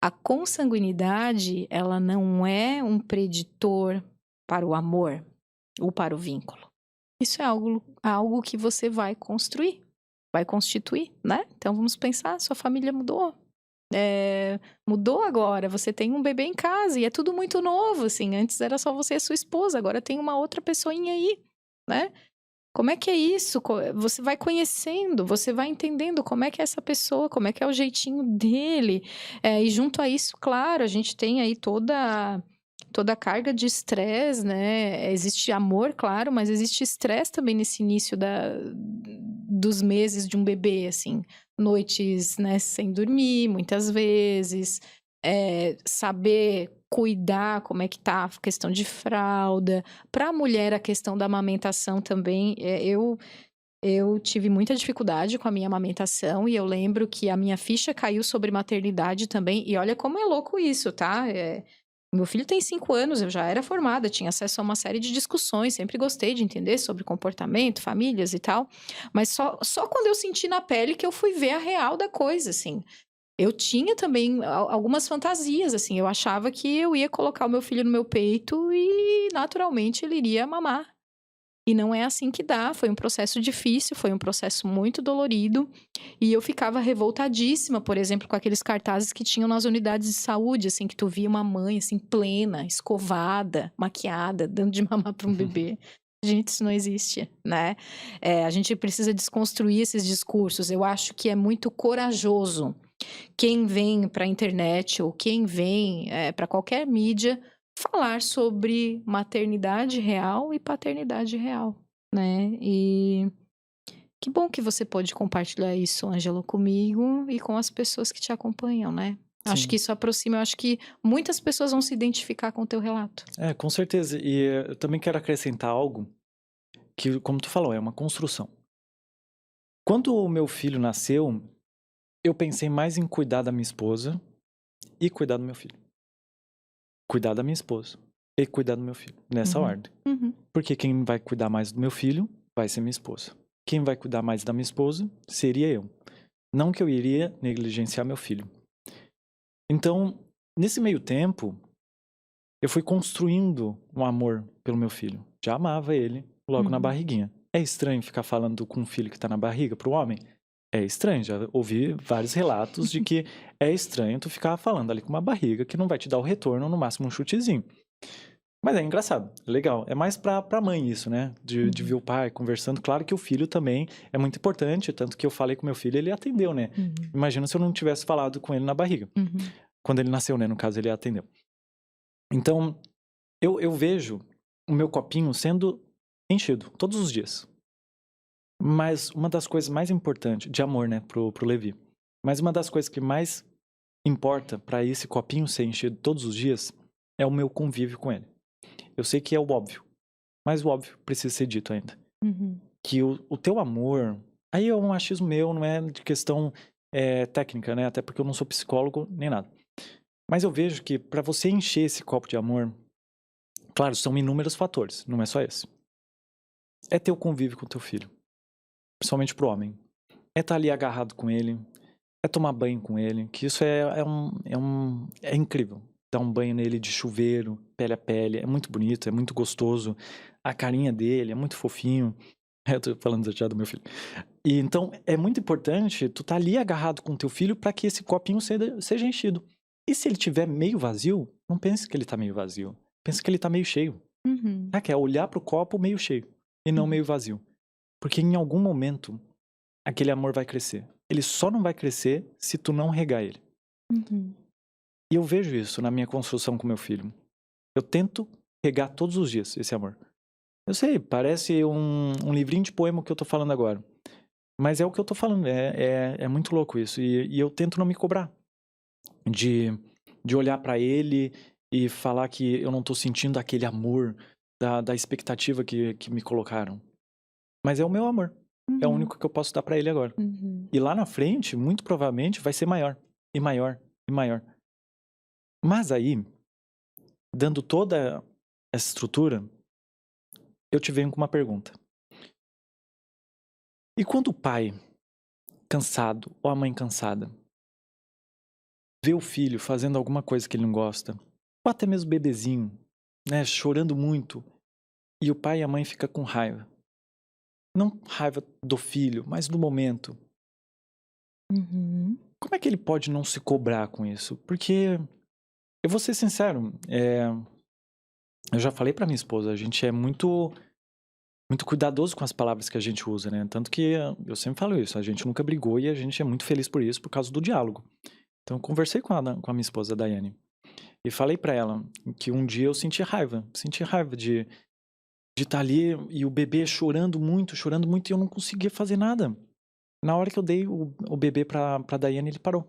A consanguinidade, ela não é um preditor para o amor ou para o vínculo. Isso é algo que você vai construir, vai constituir, né? Então vamos pensar, sua família mudou. Mudou agora, você tem um bebê em casa e é tudo muito novo, assim. Antes era só você e sua esposa, agora tem uma outra pessoinha aí, né? Como é que é isso? Você vai conhecendo, você vai entendendo como é que é essa pessoa, como é que é o jeitinho dele. E junto a isso, claro, a gente tem aí toda a carga de estresse, né? Existe amor, claro, mas existe estresse também nesse início dos meses de um bebê, assim. Noites, né, sem dormir, muitas vezes. Saber cuidar, como é que tá a questão de fralda. Para a mulher, a questão da amamentação também. Eu tive muita dificuldade com a minha amamentação e eu lembro que a minha ficha caiu sobre maternidade também. E olha como é louco isso, tá? Meu filho tem 5 anos, eu já era formada, tinha acesso a uma série de discussões, sempre gostei de entender sobre comportamento, famílias e tal. Mas só quando eu senti na pele que eu fui ver a real da coisa, assim. Eu tinha também algumas fantasias, assim. Eu achava que eu ia colocar o meu filho no meu peito e, naturalmente, ele iria mamar. E não é assim que dá. Foi um processo difícil, foi um processo muito dolorido. E eu ficava revoltadíssima, por exemplo, com aqueles cartazes que tinham nas unidades de saúde, assim, que tu via uma mãe, assim, plena, escovada, maquiada, dando de mamar para um bebê. Gente, isso não existe, né? A gente precisa desconstruir esses discursos. Eu acho que é muito corajoso quem vem para a internet ou quem vem para qualquer mídia falar sobre maternidade real e paternidade real, né? E que bom que você pode compartilhar isso, Ângelo, comigo e com as pessoas que te acompanham, né? Acho que isso aproxima, eu acho que muitas pessoas vão se identificar com o teu relato. Com certeza. E eu também quero acrescentar algo que, como tu falou, é uma construção. Quando o meu filho nasceu, eu pensei mais em cuidar da minha esposa e cuidar do meu filho. Cuidar da minha esposa e cuidar do meu filho, nessa ordem. Porque quem vai cuidar mais do meu filho vai ser minha esposa. Quem vai cuidar mais da minha esposa seria eu. Não que eu iria negligenciar meu filho. Então, nesse meio tempo, eu fui construindo um amor pelo meu filho. Já amava ele logo na barriguinha. É estranho ficar falando com um filho que tá na barriga pro homem? É estranho, já ouvi vários relatos de que é estranho tu ficar falando ali com uma barriga que não vai te dar o retorno, no máximo um chutezinho. Mas é engraçado, é legal. É mais pra mãe isso, né? De ver o pai conversando. Claro que o filho também é muito importante, tanto que eu falei com meu filho, ele atendeu, né? Imagina se eu não tivesse falado com ele na barriga. Quando ele nasceu, né? No caso, ele atendeu. Então, eu vejo o meu copinho sendo enchido todos os dias. Mas uma das coisas mais importantes, de amor, né, pro Levi. Mas uma das coisas que mais importa para esse copinho ser enchido todos os dias é o meu convívio com ele. Eu sei que é o óbvio, mas o óbvio precisa ser dito ainda. Que o teu amor, aí é um achismo meu, não é de questão técnica, né, até porque eu não sou psicólogo nem nada. Mas eu vejo que para você encher esse copo de amor, claro, são inúmeros fatores, não é só esse. É ter o convívio com o teu filho. Principalmente pro homem. É estar ali agarrado com ele. É tomar banho com ele. Que isso é incrível. Dar um banho nele de chuveiro, pele a pele. É muito bonito, é muito gostoso. A carinha dele é muito fofinho. Eu tô falando já do meu filho. E então, é muito importante tu tá ali agarrado com teu filho para que esse copinho seja enchido. E se ele tiver meio vazio, não pense que ele tá meio vazio. Pense que ele tá meio cheio. Que é olhar pro copo meio cheio. E não meio vazio. Porque em algum momento, aquele amor vai crescer. Ele só não vai crescer se tu não regar ele. E eu vejo isso na minha construção com meu filho. Eu tento regar todos os dias esse amor. Eu sei, parece um livrinho de poema que eu tô falando agora. Mas é o que eu tô falando. É muito louco isso. E eu tento não me cobrar. De olhar pra ele e falar que eu não tô sentindo aquele amor da expectativa que me colocaram. Mas é o meu amor. É o Uhum. único que eu posso dar pra ele agora. Uhum. E lá na frente, muito provavelmente, vai ser maior, e maior, e maior. Mas aí, dando toda essa estrutura, eu te venho com uma pergunta. E quando o pai cansado, ou a mãe cansada, vê o filho fazendo alguma coisa que ele não gosta, ou até mesmo bebezinho, né, chorando muito, e o pai e a mãe ficam com raiva. Não raiva do filho, mas do momento. Uhum. Como é que ele pode não se cobrar com isso? Porque, eu vou ser sincero, eu já falei pra minha esposa, a gente é muito cuidadoso com as palavras que a gente usa, né? Tanto que eu sempre falo isso, a gente nunca brigou e a gente é muito feliz por isso, por causa do diálogo. Então eu conversei com a minha esposa, a Daiane, e falei pra ela que um dia eu senti raiva de estar ali e o bebê chorando muito e eu não conseguia fazer nada. Na hora que eu dei o bebê pra Daiane, ele parou.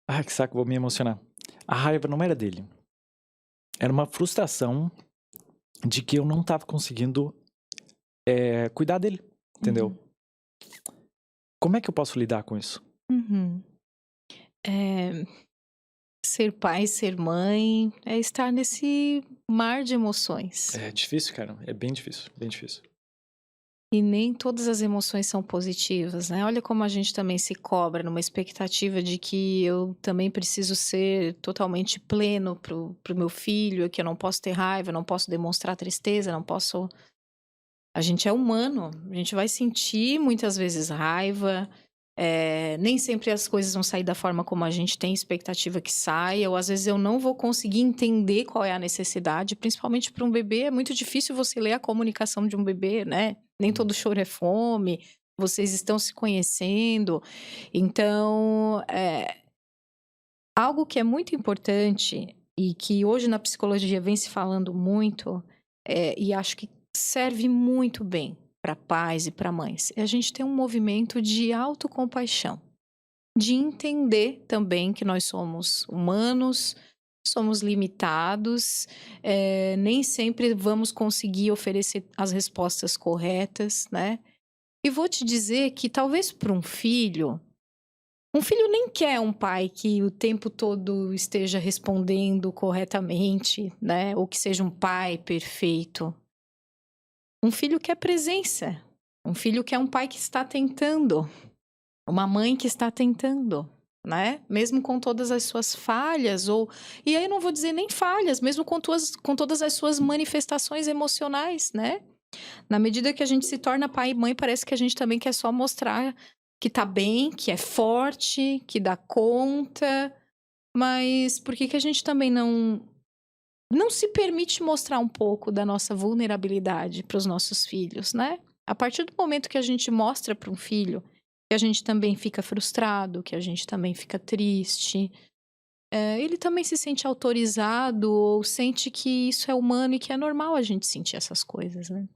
Ai, que saco, vou me emocionar. A raiva não era dele. Era uma frustração de que eu não tava conseguindo cuidar dele, entendeu? Uhum. Como é que eu posso lidar com isso? Uhum. É, ser pai, ser mãe, é estar nesse mar de emoções. É difícil, cara. É bem difícil, bem difícil. E nem todas as emoções são positivas, né? Olha como a gente também se cobra numa expectativa de que eu também preciso ser totalmente pleno pro meu filho, que eu não posso ter raiva, não posso demonstrar tristeza, não posso. A gente é humano, a gente vai sentir muitas vezes raiva, nem sempre as coisas vão sair da forma como a gente tem expectativa que saia, ou às vezes eu não vou conseguir entender qual é a necessidade, principalmente para um bebê, é muito difícil você ler a comunicação de um bebê, né? Nem todo choro é fome, vocês estão se conhecendo. Então, algo que é muito importante e que hoje na psicologia vem se falando muito, e acho que serve muito bem para pais e para mães, é a gente ter um movimento de autocompaixão, de entender também que nós somos humanos, somos limitados, nem sempre vamos conseguir oferecer as respostas corretas, né? E vou te dizer que talvez para um filho nem quer um pai que o tempo todo esteja respondendo corretamente, né? Ou que seja um pai perfeito. Um filho quer presença. Um filho quer um pai que está tentando. Uma mãe que está tentando, né? Mesmo com todas as suas falhas, ou. E aí eu não vou dizer nem falhas, mesmo com todas as suas manifestações emocionais, né? Na medida que a gente se torna pai e mãe, parece que a gente também quer só mostrar que tá bem, que é forte, que dá conta. Mas por que a gente também não se permite mostrar um pouco da nossa vulnerabilidade para os nossos filhos, né? A partir do momento que a gente mostra para um filho que a gente também fica frustrado, que a gente também fica triste, ele também se sente autorizado ou sente que isso é humano e que é normal a gente sentir essas coisas, né?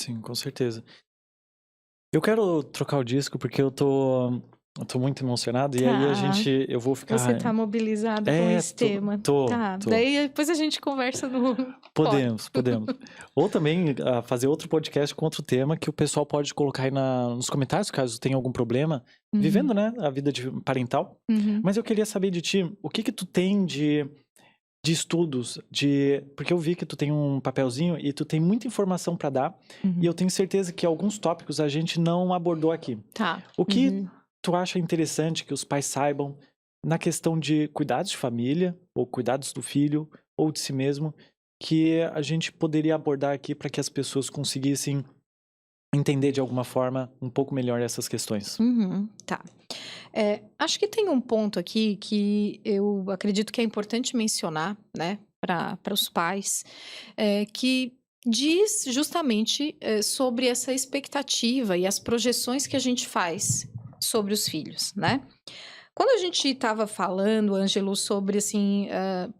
Sim, com certeza. Eu quero trocar o disco porque eu tô muito emocionado e aí Tá. eu vou Você ficar. tá mobilizado com esse Tô, tema. tô, Tá. tô. Daí depois a gente conversa no fora. Podemos. Ou também fazer outro podcast com outro tema que o pessoal pode colocar aí nos comentários, caso tenha algum problema, Uhum. vivendo, né, a vida parental. Uhum. Mas eu queria saber de ti, o que tu tem de estudos, porque eu vi que tu tem um papelzinho e tu tem muita informação pra dar, e eu Uhum. tenho certeza que alguns tópicos a gente não abordou aqui. Tá. O que Uhum. tu acha interessante que os pais saibam na questão de cuidados de família, ou cuidados do filho, ou de si mesmo, que a gente poderia abordar aqui para que as pessoas conseguissem entender de alguma forma um pouco melhor essas questões? Uhum. Tá. Acho que tem um ponto aqui que eu acredito que é importante mencionar, né, para os pais, que diz justamente sobre essa expectativa e as projeções que a gente faz sobre os filhos, né? Quando a gente estava falando, Ângelo, sobre assim,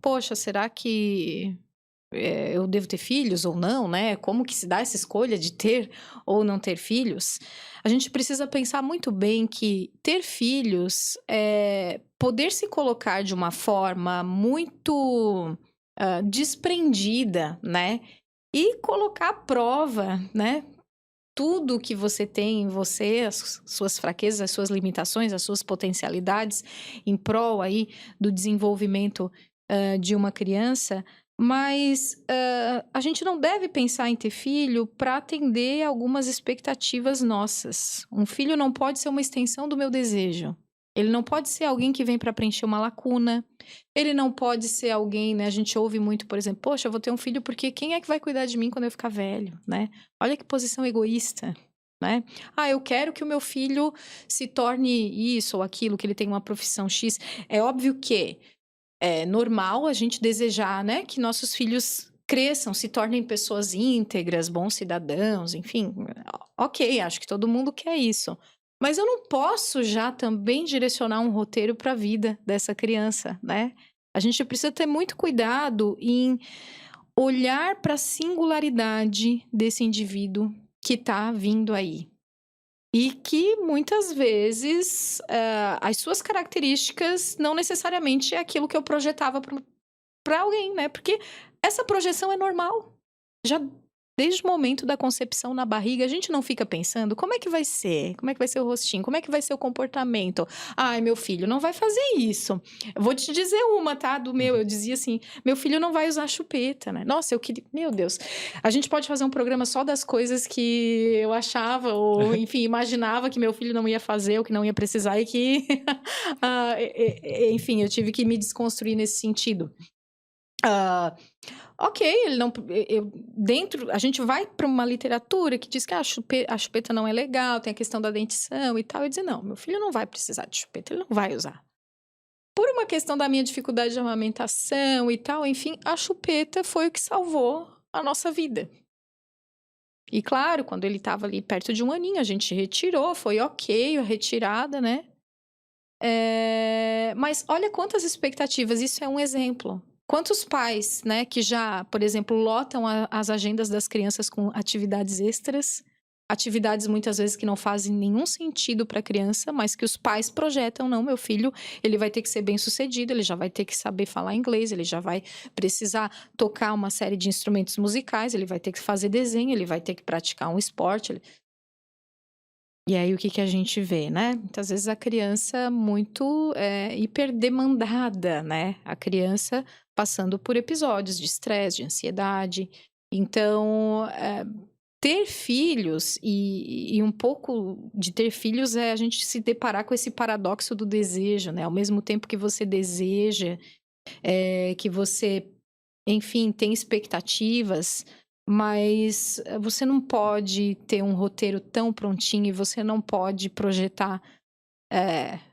poxa, será que eu devo ter filhos ou não, né? Como que se dá essa escolha de ter ou não ter filhos? A gente precisa pensar muito bem que ter filhos é poder se colocar de uma forma muito desprendida, né? E colocar à prova, né? Tudo que você tem em você, as suas fraquezas, as suas limitações, as suas potencialidades, em prol aí do desenvolvimento de uma criança, mas a gente não deve pensar em ter filho para atender algumas expectativas nossas. Um filho não pode ser uma extensão do meu desejo. Ele não pode ser alguém que vem para preencher uma lacuna. Ele não pode ser alguém, né? A gente ouve muito, por exemplo, poxa, eu vou ter um filho porque quem é que vai cuidar de mim quando eu ficar velho, né? Olha que posição egoísta, né? Ah, eu quero que o meu filho se torne isso ou aquilo, que ele tenha uma profissão X. É óbvio que é normal a gente desejar, né, que nossos filhos cresçam, se tornem pessoas íntegras, bons cidadãos, enfim. Ok, acho que todo mundo quer isso. Mas eu não posso já também direcionar um roteiro para a vida dessa criança, né? A gente precisa ter muito cuidado em olhar para a singularidade desse indivíduo que está vindo aí. E que muitas vezes as suas características não necessariamente é aquilo que eu projetava para alguém, né? Porque essa projeção é normal. Já desde o momento da concepção na barriga, a gente não fica pensando como é que vai ser? Como é que vai ser o rostinho? Como é que vai ser o comportamento? Ai, meu filho não vai fazer isso. Eu vou te dizer uma, tá? Do meu, eu dizia assim, meu filho não vai usar chupeta, né? Nossa, eu queria... Meu Deus. A gente pode fazer um programa só das coisas que eu achava ou, enfim, imaginava que meu filho não ia fazer ou que não ia precisar e que... enfim, eu tive que me desconstruir nesse sentido. Ok, ele não. Dentro, a gente vai para uma literatura que diz que a chupeta não é legal, tem a questão da dentição e tal. E dizer, não, meu filho não vai precisar de chupeta, ele não vai usar. Por uma questão da minha dificuldade de amamentação e tal, enfim, a chupeta foi o que salvou a nossa vida. E claro, quando ele estava ali perto de 1 aninho, a gente retirou, foi ok a retirada, né? Mas olha quantas expectativas, isso é um exemplo. Quantos pais, né, que já, por exemplo, lotam as agendas das crianças com atividades extras, atividades muitas vezes que não fazem nenhum sentido para a criança, mas que os pais projetam, não, meu filho, ele vai ter que ser bem-sucedido, ele já vai ter que saber falar inglês, ele já vai precisar tocar uma série de instrumentos musicais, ele vai ter que fazer desenho, ele vai ter que praticar um esporte. E aí, o que que a gente vê, né? Muitas vezes a criança muito hiperdemandada, né? A criança passando por episódios de estresse, de ansiedade. Então, ter filhos e um pouco de ter filhos é a gente se deparar com esse paradoxo do desejo, né? Ao mesmo tempo que você deseja, que você, enfim, tem expectativas, mas você não pode ter um roteiro tão prontinho e você não pode projetar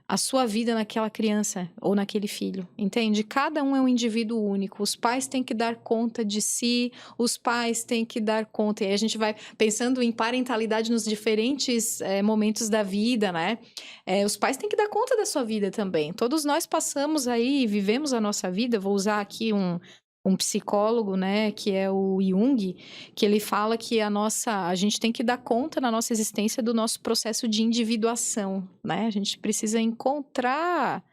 a sua vida naquela criança ou naquele filho, entende? Cada um é um indivíduo único. Os pais têm que dar conta de si, os pais têm que dar conta. E aí a gente vai pensando em parentalidade nos diferentes momentos da vida, né? Os pais têm que dar conta da sua vida também. Todos nós passamos aí, vivemos a nossa vida. Vou usar aqui um psicólogo, né, que é o Jung, que ele fala que a gente tem que dar conta na nossa existência do nosso processo de individuação, né? A gente precisa encontrar,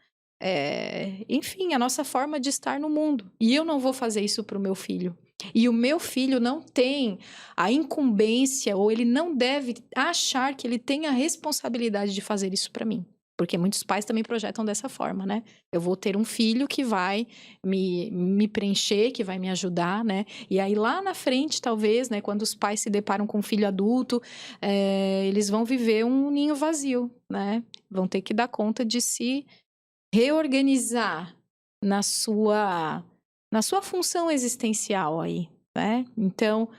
enfim, a nossa forma de estar no mundo. E eu não vou fazer isso para o meu filho. E o meu filho não tem a incumbência, ou ele não deve achar que ele tem a responsabilidade de fazer isso para mim. Porque muitos pais também projetam dessa forma, né? Eu vou ter um filho que vai me preencher, que vai me ajudar, né? E aí lá na frente, talvez, né? Quando os pais se deparam com um filho adulto, eles vão viver um ninho vazio, né? Vão ter que dar conta de se reorganizar na sua função existencial aí, né? Então,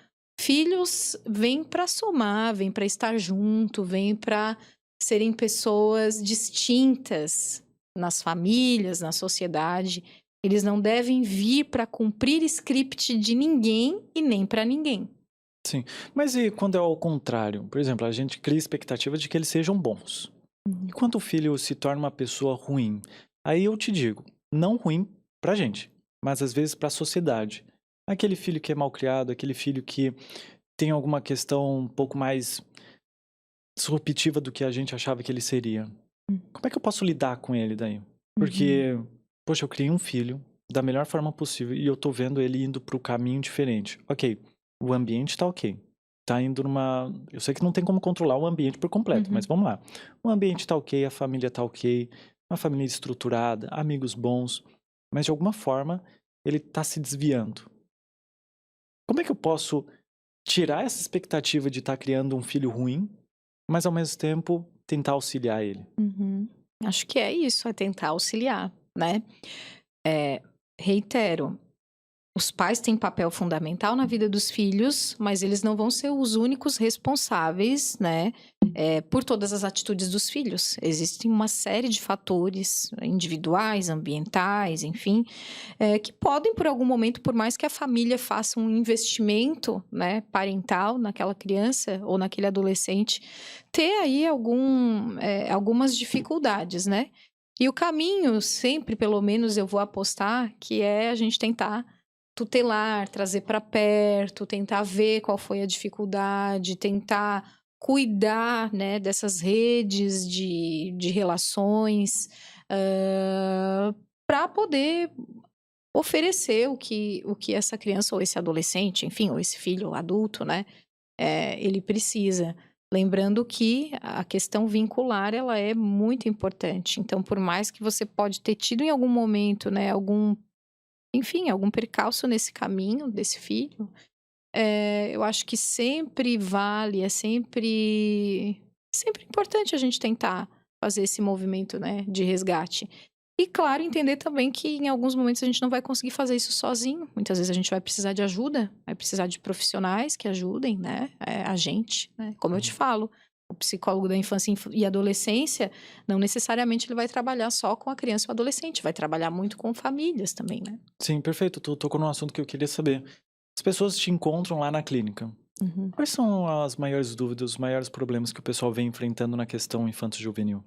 filhos vêm para somar, vêm para estar junto, vêm para serem pessoas distintas nas famílias, na sociedade. Eles não devem vir para cumprir script de ninguém e nem para ninguém. Sim, mas e quando é ao contrário? Por exemplo, a gente cria expectativa de que eles sejam bons. E quando o filho se torna uma pessoa ruim? Aí eu te digo, não ruim pra gente, mas às vezes pra sociedade. Aquele filho que é mal criado, aquele filho que tem alguma questão um pouco mais disruptiva do que a gente achava que ele seria. Como é que eu posso lidar com ele daí? Porque, poxa, eu criei um filho da melhor forma possível e eu tô vendo ele indo pro caminho diferente. Ok, o ambiente tá ok. Tá indo numa... Eu sei que não tem como controlar o ambiente por completo, mas vamos lá. O ambiente tá ok, a família tá ok, uma família estruturada, amigos bons, mas de alguma forma ele tá se desviando. Como é que eu posso tirar essa expectativa de estar criando um filho ruim, mas ao mesmo tempo tentar auxiliar ele? Acho que é isso, é tentar auxiliar, né? Reitero, os pais têm papel fundamental na vida dos filhos, mas eles não vão ser os únicos responsáveis, né, por todas as atitudes dos filhos. Existem uma série de fatores individuais, ambientais, enfim, que podem, por algum momento, por mais que a família faça um investimento, né, parental naquela criança ou naquele adolescente, ter aí algumas dificuldades, né? E o caminho, sempre, pelo menos, eu vou apostar, que é a gente tentar tutelar, trazer para perto, tentar ver qual foi a dificuldade, tentar cuidar, né, dessas redes de relações, para poder oferecer o que essa criança ou esse adolescente, enfim, ou esse filho adulto, né, ele precisa. Lembrando que a questão vincular, ela é muito importante. Então, por mais que você pode ter tido em algum momento, né, algum percalço nesse caminho desse filho, eu acho que sempre vale, é sempre importante a gente tentar fazer esse movimento, né, de resgate. E, claro, entender também que em alguns momentos a gente não vai conseguir fazer isso sozinho. Muitas vezes a gente vai precisar de ajuda, vai precisar de profissionais que ajudem, né, a gente, né? Como eu te falo, o psicólogo da infância e adolescência, não necessariamente ele vai trabalhar só com a criança e o adolescente, vai trabalhar muito com famílias também, né? Sim, perfeito. Tu tocou num assunto que eu queria saber. As pessoas te encontram lá na clínica. Quais são as maiores dúvidas, os maiores problemas que o pessoal vem enfrentando na questão infanto-juvenil?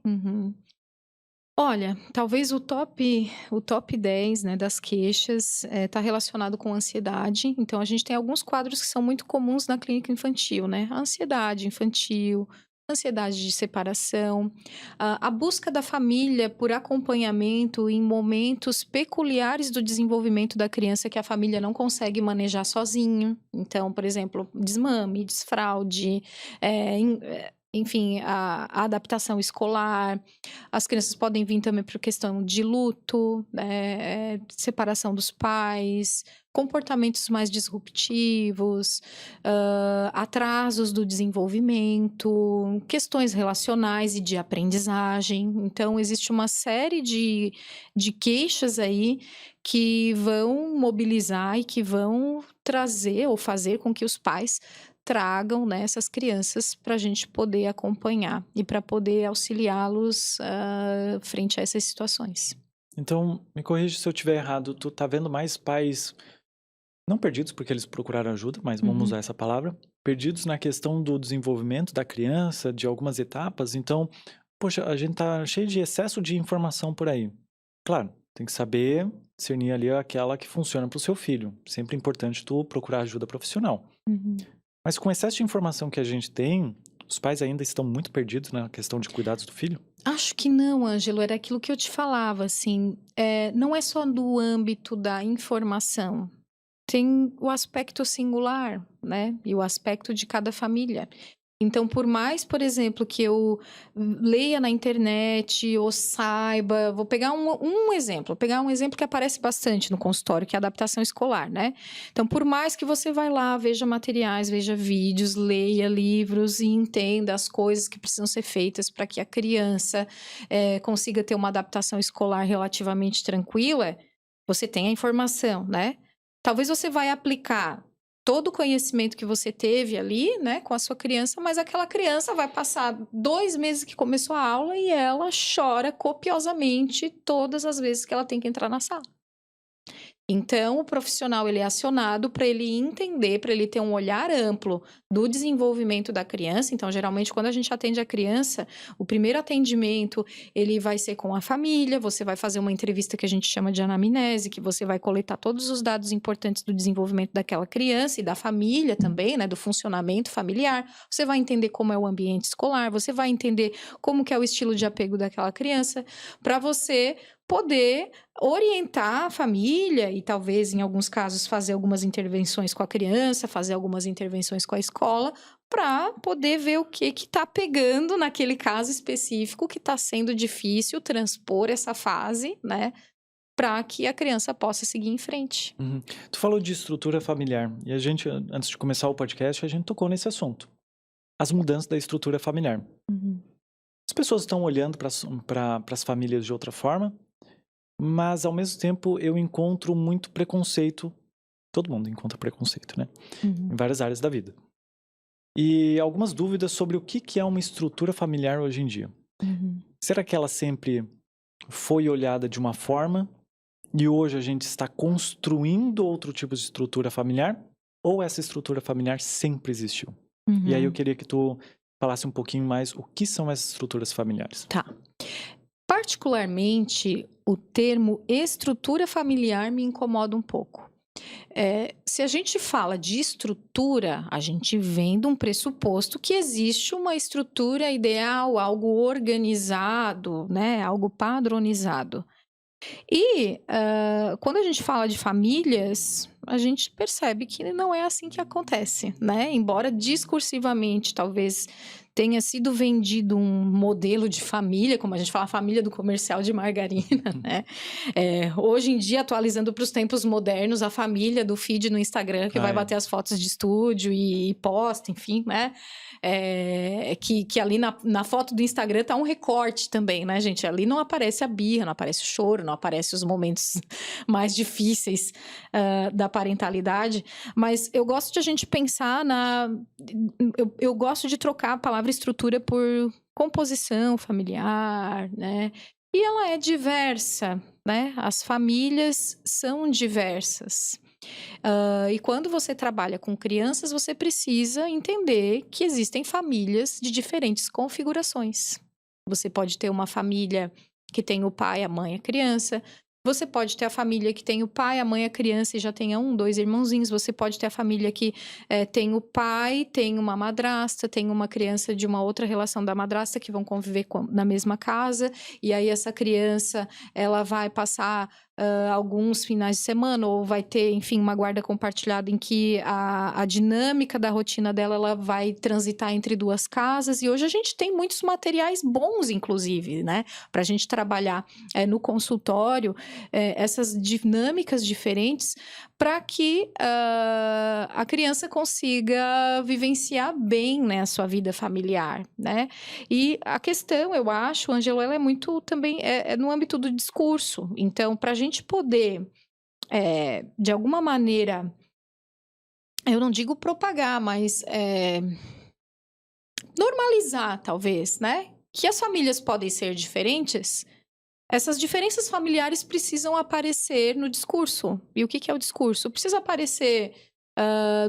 Olha, talvez o top 10, né, das queixas está relacionado com ansiedade. Então, a gente tem alguns quadros que são muito comuns na clínica infantil, né? A ansiedade infantil, ansiedade de separação, a busca da família por acompanhamento em momentos peculiares do desenvolvimento da criança que a família não consegue manejar sozinho. Então, por exemplo, desmame, desfraude, enfim, a adaptação escolar. As crianças podem vir também por questão de luto, separação dos pais, comportamentos mais disruptivos, atrasos do desenvolvimento, questões relacionais e de aprendizagem. Então, existe uma série de queixas aí que vão mobilizar e que vão trazer ou fazer com que os pais tragam, né, essas crianças para a gente poder acompanhar e para poder auxiliá-los frente a essas situações. Então, me corrija se eu estiver errado, tu tá vendo mais pais, não perdidos porque eles procuraram ajuda, mas vamos usar essa palavra, perdidos na questão do desenvolvimento da criança, de algumas etapas. Então, poxa, a gente tá cheio de excesso de informação por aí. Claro, tem que saber discernir ali aquela que funciona para o seu filho. Sempre é importante tu procurar ajuda profissional. Mas com o excesso de informação que a gente tem, os pais ainda estão muito perdidos na questão de cuidados do filho? Acho que não, Ângelo, era aquilo que eu te falava, assim, não é só do âmbito da informação, tem o aspecto singular, né, e o aspecto de cada família. Então, por mais, por exemplo, que eu leia na internet ou saiba, vou pegar um exemplo, que aparece bastante no consultório, que é a adaptação escolar, né? Então, por mais que você vá lá, veja materiais, veja vídeos, leia livros e entenda as coisas que precisam ser feitas para que a criança consiga ter uma adaptação escolar relativamente tranquila, você tem a informação, né? Talvez você vai aplicar todo o conhecimento que você teve ali, né, com a sua criança, mas aquela criança vai passar 2 meses que começou a aula e ela chora copiosamente todas as vezes que ela tem que entrar na sala. Então, o profissional ele é acionado para ele entender, para ele ter um olhar amplo do desenvolvimento da criança. Então, geralmente, quando a gente atende a criança, o primeiro atendimento ele vai ser com a família. Você vai fazer uma entrevista que a gente chama de anamnese, que você vai coletar todos os dados importantes do desenvolvimento daquela criança e da família também, né, do funcionamento familiar. Você vai entender como é o ambiente escolar, você vai entender como que é o estilo de apego daquela criança, para você poder orientar a família e talvez, em alguns casos, fazer algumas intervenções com a criança, fazer algumas intervenções com a escola, para poder ver o que está pegando naquele caso específico que está sendo difícil transpor essa fase, né? Para que a criança possa seguir em frente. Uhum. Tu falou de estrutura familiar e a gente, antes de começar o podcast, a gente tocou nesse assunto. As mudanças da estrutura familiar. Uhum. As pessoas estão olhando para as famílias de outra forma, mas ao mesmo tempo eu encontro muito preconceito. Todo mundo encontra preconceito, né? Uhum. Em várias áreas da vida. E algumas dúvidas sobre o que é uma estrutura familiar hoje em dia. Uhum. Será que ela sempre foi olhada de uma forma e hoje a gente está construindo outro tipo de estrutura familiar? Ou essa estrutura familiar sempre existiu? Uhum. E aí eu queria que tu falasse um pouquinho mais o que são essas estruturas familiares. Tá. Particularmente, o termo estrutura familiar me incomoda um pouco. Se a gente fala de estrutura, a gente vem de um pressuposto que existe uma estrutura ideal, algo organizado, né? Algo padronizado. E quando a gente fala de famílias, a gente percebe que não é assim que acontece, né? Embora discursivamente talvez tenha sido vendido um modelo de família, como a gente fala, a família do comercial de margarina, né? Hoje em dia, atualizando para os tempos modernos, a família do feed no Instagram, que vai bater as fotos de estúdio e posta, enfim, né? Que ali na foto do Instagram tá um recorte também, né, gente? Ali não aparece a birra, não aparece o choro, não aparece os momentos mais difíceis da parentalidade, mas eu gosto de a gente pensar eu gosto de trocar a palavra estrutura por composição familiar, né? E ela é diversa, né? As famílias são diversas. E quando você trabalha com crianças, você precisa entender que existem famílias de diferentes configurações. Você pode ter uma família que tem o pai, a mãe e a criança. Você pode ter a família que tem o pai, a mãe, a criança e já tenha 1, 2 irmãozinhos. Você pode ter a família que tem o pai, tem uma madrasta, tem uma criança de uma outra relação da madrasta que vão conviver na mesma casa. E aí essa criança, ela vai passar alguns finais de semana ou vai ter, enfim, uma guarda compartilhada em que a dinâmica da rotina dela, ela vai transitar entre 2 casas. E hoje a gente tem muitos materiais bons, inclusive, né? Pra gente trabalhar no consultório essas dinâmicas diferentes para que a criança consiga vivenciar bem, né, a sua vida familiar, né? E a questão, eu acho, Ângelo, ela é muito também no âmbito do discurso. Então, para a gente poder, de alguma maneira, eu não digo propagar, mas normalizar, talvez, né? Que as famílias podem ser diferentes. Essas diferenças familiares precisam aparecer no discurso. E o que é o discurso? Precisa aparecer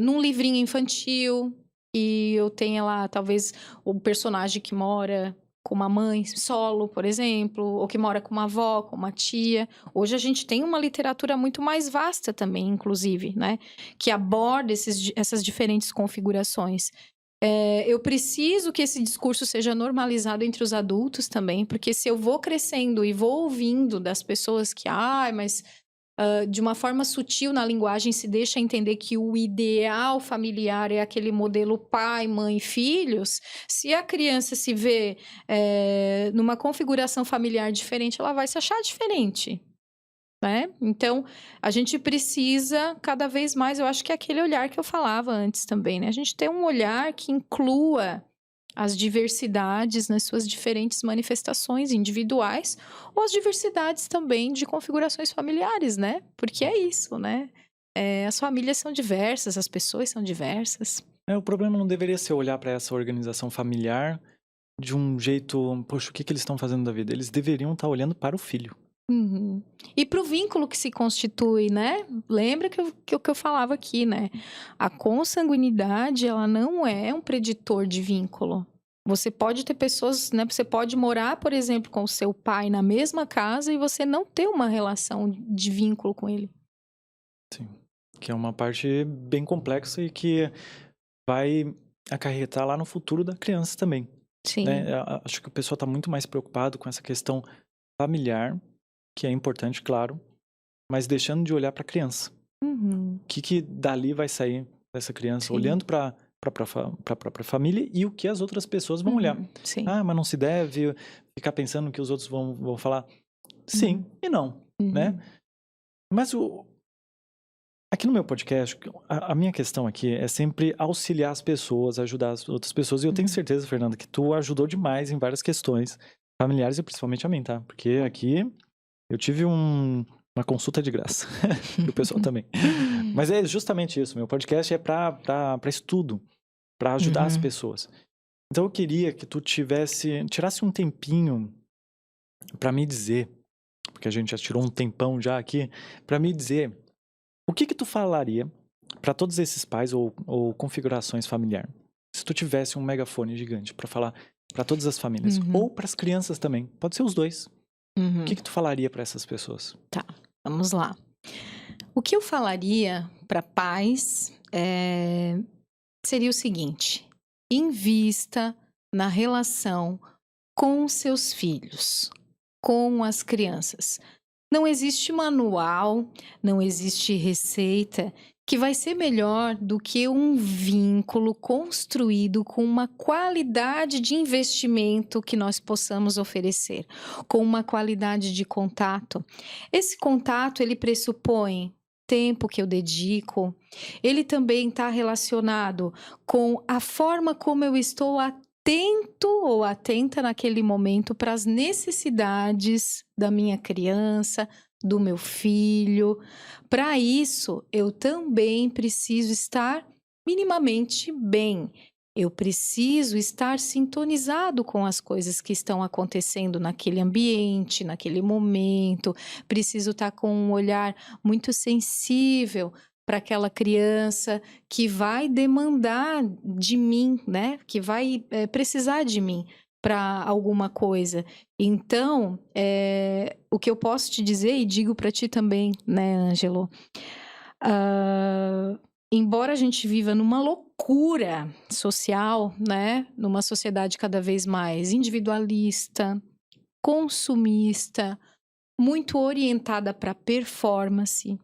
num livrinho infantil, e eu tenha lá, talvez, o personagem que mora com uma mãe solo, por exemplo, ou que mora com uma avó, com uma tia. Hoje a gente tem uma literatura muito mais vasta também, inclusive, né? Que aborda essas diferentes configurações. Eu preciso que esse discurso seja normalizado entre os adultos também, porque se eu vou crescendo e vou ouvindo das pessoas que, mas de uma forma sutil na linguagem se deixa entender que o ideal familiar é aquele modelo pai, mãe, filhos, se a criança se vê numa configuração familiar diferente, ela vai se achar diferente. Né? Então, a gente precisa cada vez mais, eu acho que é aquele olhar que eu falava antes também, né? A gente tem um olhar que inclua as diversidades nas suas diferentes manifestações individuais ou as diversidades também de configurações familiares, né? Porque é isso, né? As famílias são diversas, as pessoas são diversas. O problema não deveria ser olhar para essa organização familiar de um jeito, poxa, o que eles estão fazendo da vida? Eles deveriam estar olhando para o filho. Uhum. E para o vínculo que se constitui, né? Lembra que eu falava aqui, né? A consanguinidade, ela não é um preditor de vínculo. Você pode ter pessoas, né? Você pode morar, por exemplo, com o seu pai na mesma casa e você não ter uma relação de vínculo com ele. Sim. Que é uma parte bem complexa e que vai acarretar lá no futuro da criança também, né? Sim. Acho que o pessoal está muito mais preocupado com essa questão familiar, que é importante, claro, mas deixando de olhar para a criança. Uhum. O que dali vai sair dessa criança, Sim. olhando para a própria família e o que as outras pessoas vão olhar. Sim. Ah, mas não se deve ficar pensando que os outros vão falar. Sim e não, né? Mas aqui no meu podcast, a minha questão aqui é sempre auxiliar as pessoas, ajudar as outras pessoas. E eu tenho certeza, Fernanda, que tu ajudou demais em várias questões familiares e principalmente a mim, tá? Porque aqui eu tive uma consulta de graça. E o pessoal também. Mas é justamente isso. Meu podcast é para estudo, para ajudar as pessoas. Então eu queria que tu tirasse um tempinho para me dizer, porque a gente já tirou um tempão já aqui, para me dizer o que tu falaria para todos esses pais ou configurações familiares. Se tu tivesse um megafone gigante para falar para todas as famílias ou para as crianças também, pode ser os dois. O que tu falaria para essas pessoas? Tá, vamos lá. O que eu falaria para pais seria o seguinte: invista na relação com os seus filhos, com as crianças. Não existe manual, não existe receita que vai ser melhor do que um vínculo construído com uma qualidade de investimento que nós possamos oferecer, com uma qualidade de contato. Esse contato, ele pressupõe tempo que eu dedico, ele também está relacionado com a forma como eu estou atento ou atenta naquele momento para as necessidades da minha criança, do meu filho. Para isso, eu também preciso estar minimamente bem. Eu preciso estar sintonizado com as coisas que estão acontecendo naquele ambiente, naquele momento. Preciso estar com um olhar muito sensível para aquela criança que vai demandar de mim, né? Que vai precisar de mim para alguma coisa. Então, o que eu posso te dizer, e digo para ti também, né, Ângelo? Embora a gente viva numa loucura social, né? Numa sociedade cada vez mais individualista, consumista, muito orientada para performance.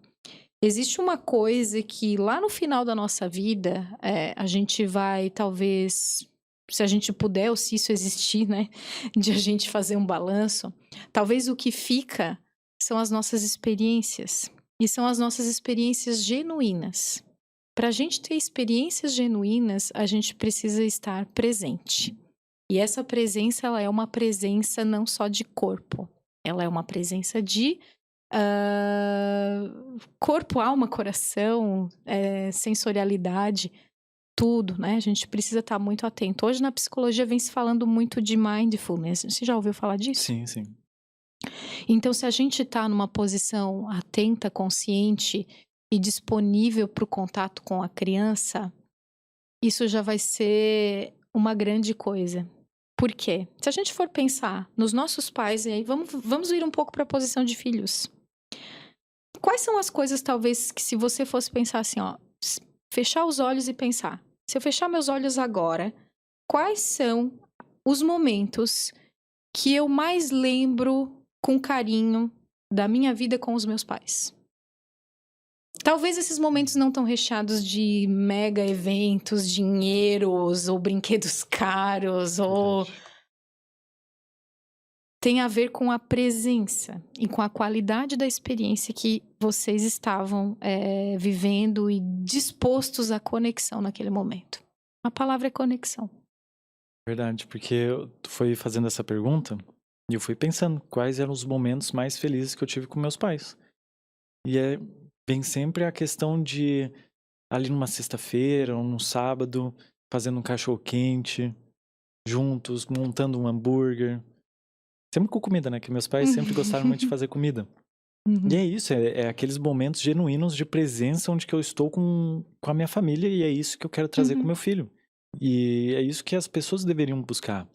Existe uma coisa que lá no final da nossa vida, a gente vai talvez, se a gente puder ou se isso existir, né, de a gente fazer um balanço, talvez o que fica são as nossas experiências. E são as nossas experiências genuínas. Para a gente ter experiências genuínas, a gente precisa estar presente. E essa presença, ela é uma presença não só de corpo, ela é uma presença de corpo, alma, coração, sensorialidade, tudo, né? A gente precisa estar muito atento. Hoje na psicologia vem se falando muito de mindfulness. Você já ouviu falar disso? Sim, sim. Então, se a gente está numa posição atenta, consciente e disponível para o contato com a criança, isso já vai ser uma grande coisa. Por quê? Se a gente for pensar nos nossos pais, e aí vamos ir um pouco para a posição de filhos. Quais são as coisas, talvez, que se você fosse pensar assim, ó, fechar os olhos e pensar, se eu fechar meus olhos agora, quais são os momentos que eu mais lembro com carinho da minha vida com os meus pais? Talvez esses momentos não tão recheados de mega eventos, dinheiros ou brinquedos caros, ou tem a ver com a presença e com a qualidade da experiência que vocês estavam vivendo e dispostos à conexão naquele momento. A palavra é conexão. Verdade, porque tu foi fazendo essa pergunta e eu fui pensando quais eram os momentos mais felizes que eu tive com meus pais. E vem sempre a questão de ali numa sexta-feira ou num sábado, fazendo um cachorro-quente, juntos, montando um hambúrguer, Sempre com comida, né? Que meus pais sempre gostaram muito de fazer comida. E é isso, é aqueles momentos genuínos de presença onde que eu estou com a minha família e é isso que eu quero trazer com meu filho. E é isso que as pessoas deveriam buscar.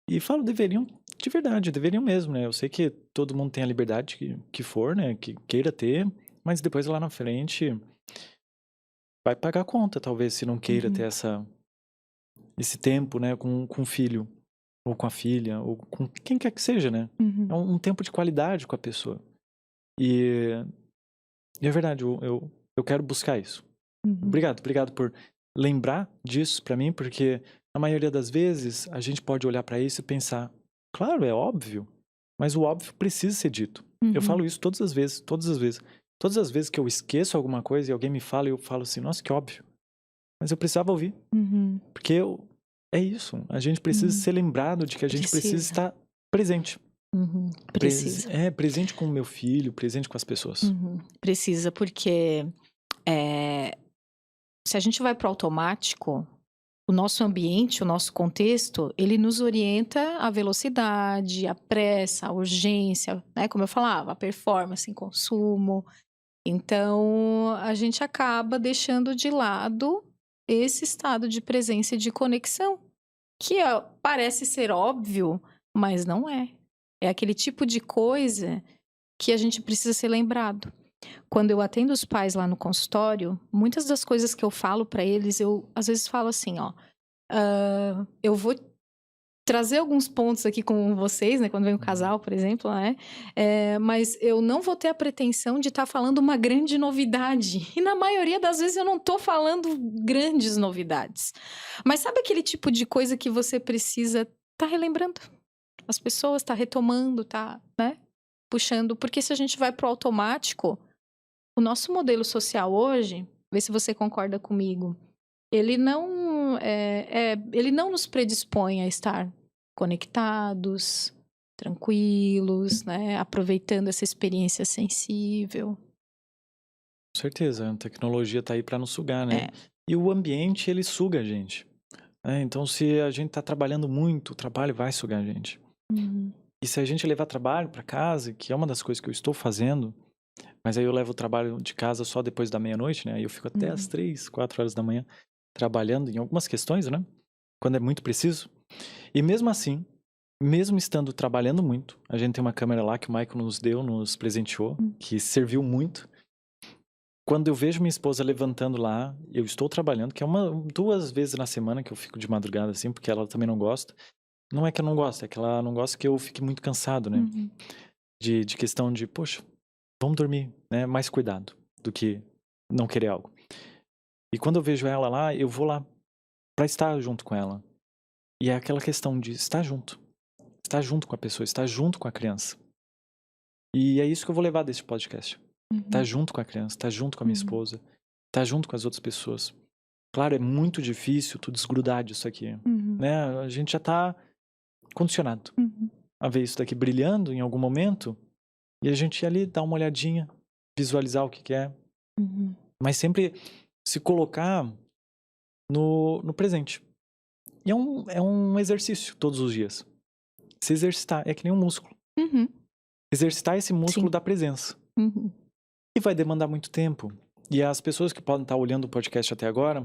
E falo deveriam de verdade, deveriam mesmo, né? Eu sei que todo mundo tem a liberdade que for, né? Que queira ter, mas depois lá na frente vai pagar a conta, talvez, se não queira ter esse tempo, né? Com o filho, ou com a filha, ou com quem quer que seja, né? É um tempo de qualidade com a pessoa. E é verdade, eu quero buscar isso. Obrigado por lembrar disso pra mim, porque na maioria das vezes a gente pode olhar pra isso e pensar, claro, é óbvio, mas o óbvio precisa ser dito. Eu falo isso todas as vezes. Todas as vezes que eu esqueço alguma coisa e alguém me fala, eu falo assim, nossa, que óbvio. Mas eu precisava ouvir, porque é isso, a gente precisa ser lembrado de que a gente precisa estar presente. Precisa. Presente com o meu filho, presente com as pessoas. Precisa, porque se a gente vai para o automático, o nosso ambiente, o nosso contexto, ele nos orienta a velocidade, a pressa, a urgência, né? Como eu falava, a performance em consumo. Então, a gente acaba deixando de lado esse estado de presença e de conexão, que parece ser óbvio, mas não é. É aquele tipo de coisa que a gente precisa ser lembrado. Quando eu atendo os pais lá no consultório, muitas das coisas que eu falo para eles, eu às vezes falo assim, eu vou trazer alguns pontos aqui com vocês, né? Quando vem o casal, por exemplo, né? Mas eu não vou ter a pretensão de estar falando uma grande novidade. E na maioria das vezes eu não estou falando grandes novidades. Mas sabe aquele tipo de coisa que você precisa estar relembrando? As pessoas, tá retomando, tá, né? Puxando. Porque se a gente vai pro automático, o nosso modelo social hoje, vê se você concorda comigo, ele não nos predispõe a estar conectados, tranquilos, né? Aproveitando essa experiência sensível. Com certeza, a tecnologia tá aí para nos sugar, né? E o ambiente, ele suga a gente. Então, se a gente tá trabalhando muito, o trabalho vai sugar a gente. E se a gente levar trabalho para casa, que é uma das coisas que eu estou fazendo, mas aí eu levo o trabalho de casa só depois da meia-noite, né? Aí eu fico até às 3, 4 horas da manhã trabalhando em algumas questões, né? Quando é muito preciso. E mesmo assim, mesmo estando trabalhando muito, a gente tem uma câmera lá que o Michael nos presenteou, que serviu muito. Quando eu vejo minha esposa levantando lá, eu estou trabalhando, que é 2 vezes na semana que eu fico de madrugada assim, porque ela também não gosta. Não é que eu não gosto, é que ela não gosta que eu fique muito cansado, né? De questão de, poxa, vamos dormir, né? Mais cuidado do que não querer algo. E quando eu vejo ela lá, eu vou lá pra estar junto com ela. E é aquela questão de estar junto com a pessoa, estar junto com a criança. E é isso que eu vou levar desse podcast. Estar junto com a criança, estar junto com a minha esposa, estar junto com as outras pessoas. Claro, é muito difícil tu desgrudar disso aqui, né? A gente já tá condicionado a ver isso daqui brilhando em algum momento e a gente ir ali dar uma olhadinha, visualizar o que é, mas sempre se colocar no presente. E é um exercício todos os dias. Se exercitar, é que nem um músculo. Exercitar esse músculo da presença. E vai demandar muito tempo. E as pessoas que podem estar olhando o podcast até agora,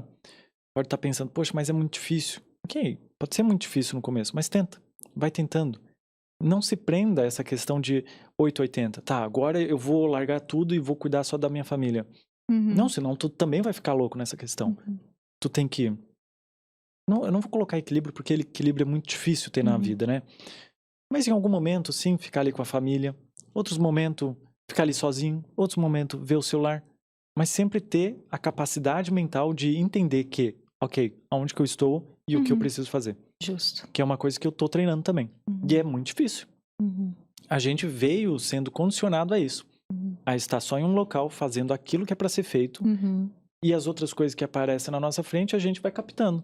podem estar pensando, poxa, mas é muito difícil. Ok, pode ser muito difícil no começo, mas tenta. Vai tentando. Não se prenda a essa questão de 880. Tá, agora eu vou largar tudo e vou cuidar só da minha família. Não, senão tu também vai ficar louco nessa questão. Tu tem que... Não, eu não vou colocar equilíbrio, porque equilíbrio é muito difícil ter na vida, né? Mas em algum momento, sim, ficar ali com a família. Outros momentos, ficar ali sozinho. Outros momentos, ver o celular. Mas sempre ter a capacidade mental de entender que, ok, aonde que eu estou e o que eu preciso fazer. Justo. Que é uma coisa que eu tô treinando também. E é muito difícil. A gente veio sendo condicionado a isso. A estar só em um local, fazendo aquilo que é para ser feito. E as outras coisas que aparecem na nossa frente, a gente vai captando.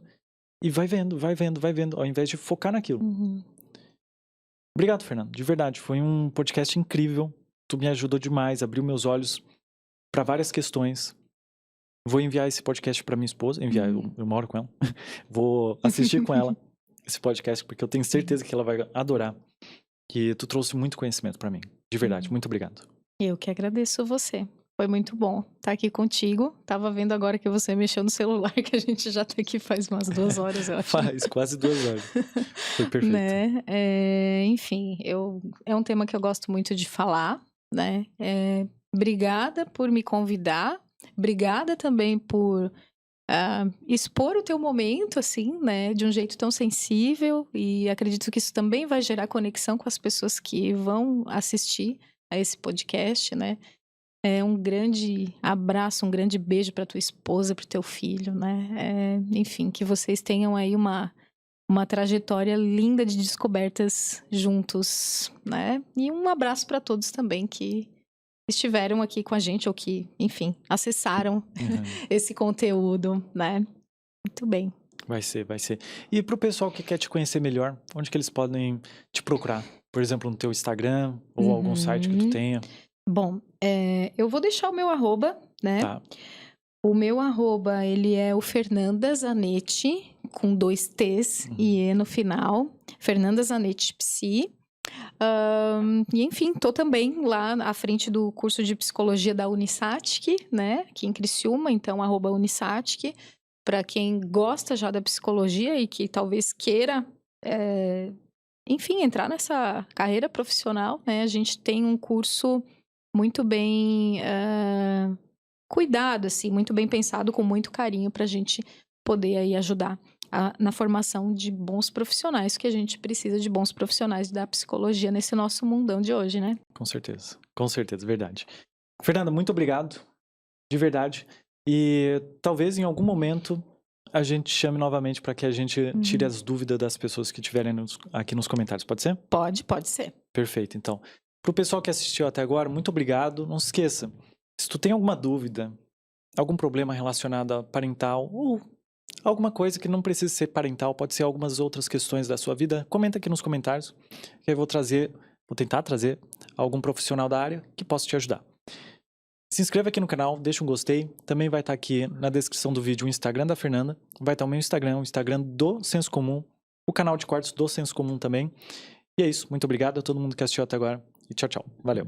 E vai vendo, ao invés de focar naquilo. Obrigado, Fernando. De verdade, foi um podcast incrível. Tu me ajudou demais, abriu meus olhos para várias questões. Vou enviar esse podcast para minha esposa. Eu moro com ela. Vou assistir com ela esse podcast, porque eu tenho certeza que ela vai adorar. que tu trouxe muito conhecimento pra mim. De verdade, muito obrigado. Eu que agradeço você. Foi muito bom estar aqui contigo. Tava vendo agora que você mexeu no celular, que a gente já tá aqui faz umas 2 horas, eu acho. Faz quase 2 horas. Foi perfeito. Né? Enfim, é um tema que eu gosto muito de falar, né? Obrigada por me convidar. Obrigada também por expor o teu momento, assim, né? De um jeito tão sensível. E acredito que isso também vai gerar conexão com as pessoas que vão assistir a esse podcast, né? Um grande abraço, um grande beijo para tua esposa, para o teu filho, né? Enfim, que vocês tenham aí uma trajetória linda de descobertas juntos, né? E um abraço para todos também que estiveram aqui com a gente ou que, enfim, acessaram esse conteúdo, né? Muito bem. Vai ser. E pro pessoal que quer te conhecer melhor, onde que eles podem te procurar? Por exemplo, no teu Instagram ou algum site que tu tenha? Bom, eu vou deixar o meu arroba, né? Tá. O meu arroba, ele é o Fernanda Zanetti, com 2 T's e E no final. Fernanda Zanetti Psi. E enfim, tô também lá à frente do curso de psicologia da Unisatic, né? Aqui em Criciúma, então @Unisatic. Para quem gosta já da psicologia e que talvez queira, enfim, entrar nessa carreira profissional, né? A gente tem um curso muito bem cuidado, assim, muito bem pensado, com muito carinho para a gente poder aí ajudar na formação de bons profissionais, que a gente precisa de bons profissionais da psicologia nesse nosso mundão de hoje, né? Com certeza, verdade. Fernanda, muito obrigado, de verdade. E talvez em algum momento a gente chame novamente para que a gente tire as dúvidas das pessoas que tiverem aqui nos comentários, pode ser? Pode ser. Perfeito, então. Pro pessoal que assistiu até agora, muito obrigado. Não se esqueça, se tu tem alguma dúvida, algum problema relacionado a parental ou alguma coisa que não precisa ser parental, pode ser algumas outras questões da sua vida, comenta aqui nos comentários, que eu vou tentar trazer algum profissional da área que possa te ajudar. Se inscreva aqui no canal, deixa um gostei, também vai estar aqui na descrição do vídeo o Instagram da Fernanda, vai estar o meu Instagram, o Instagram do Senso Comum, o canal de cortes do Senso Comum também. E é isso, muito obrigado a todo mundo que assistiu até agora e tchau, valeu.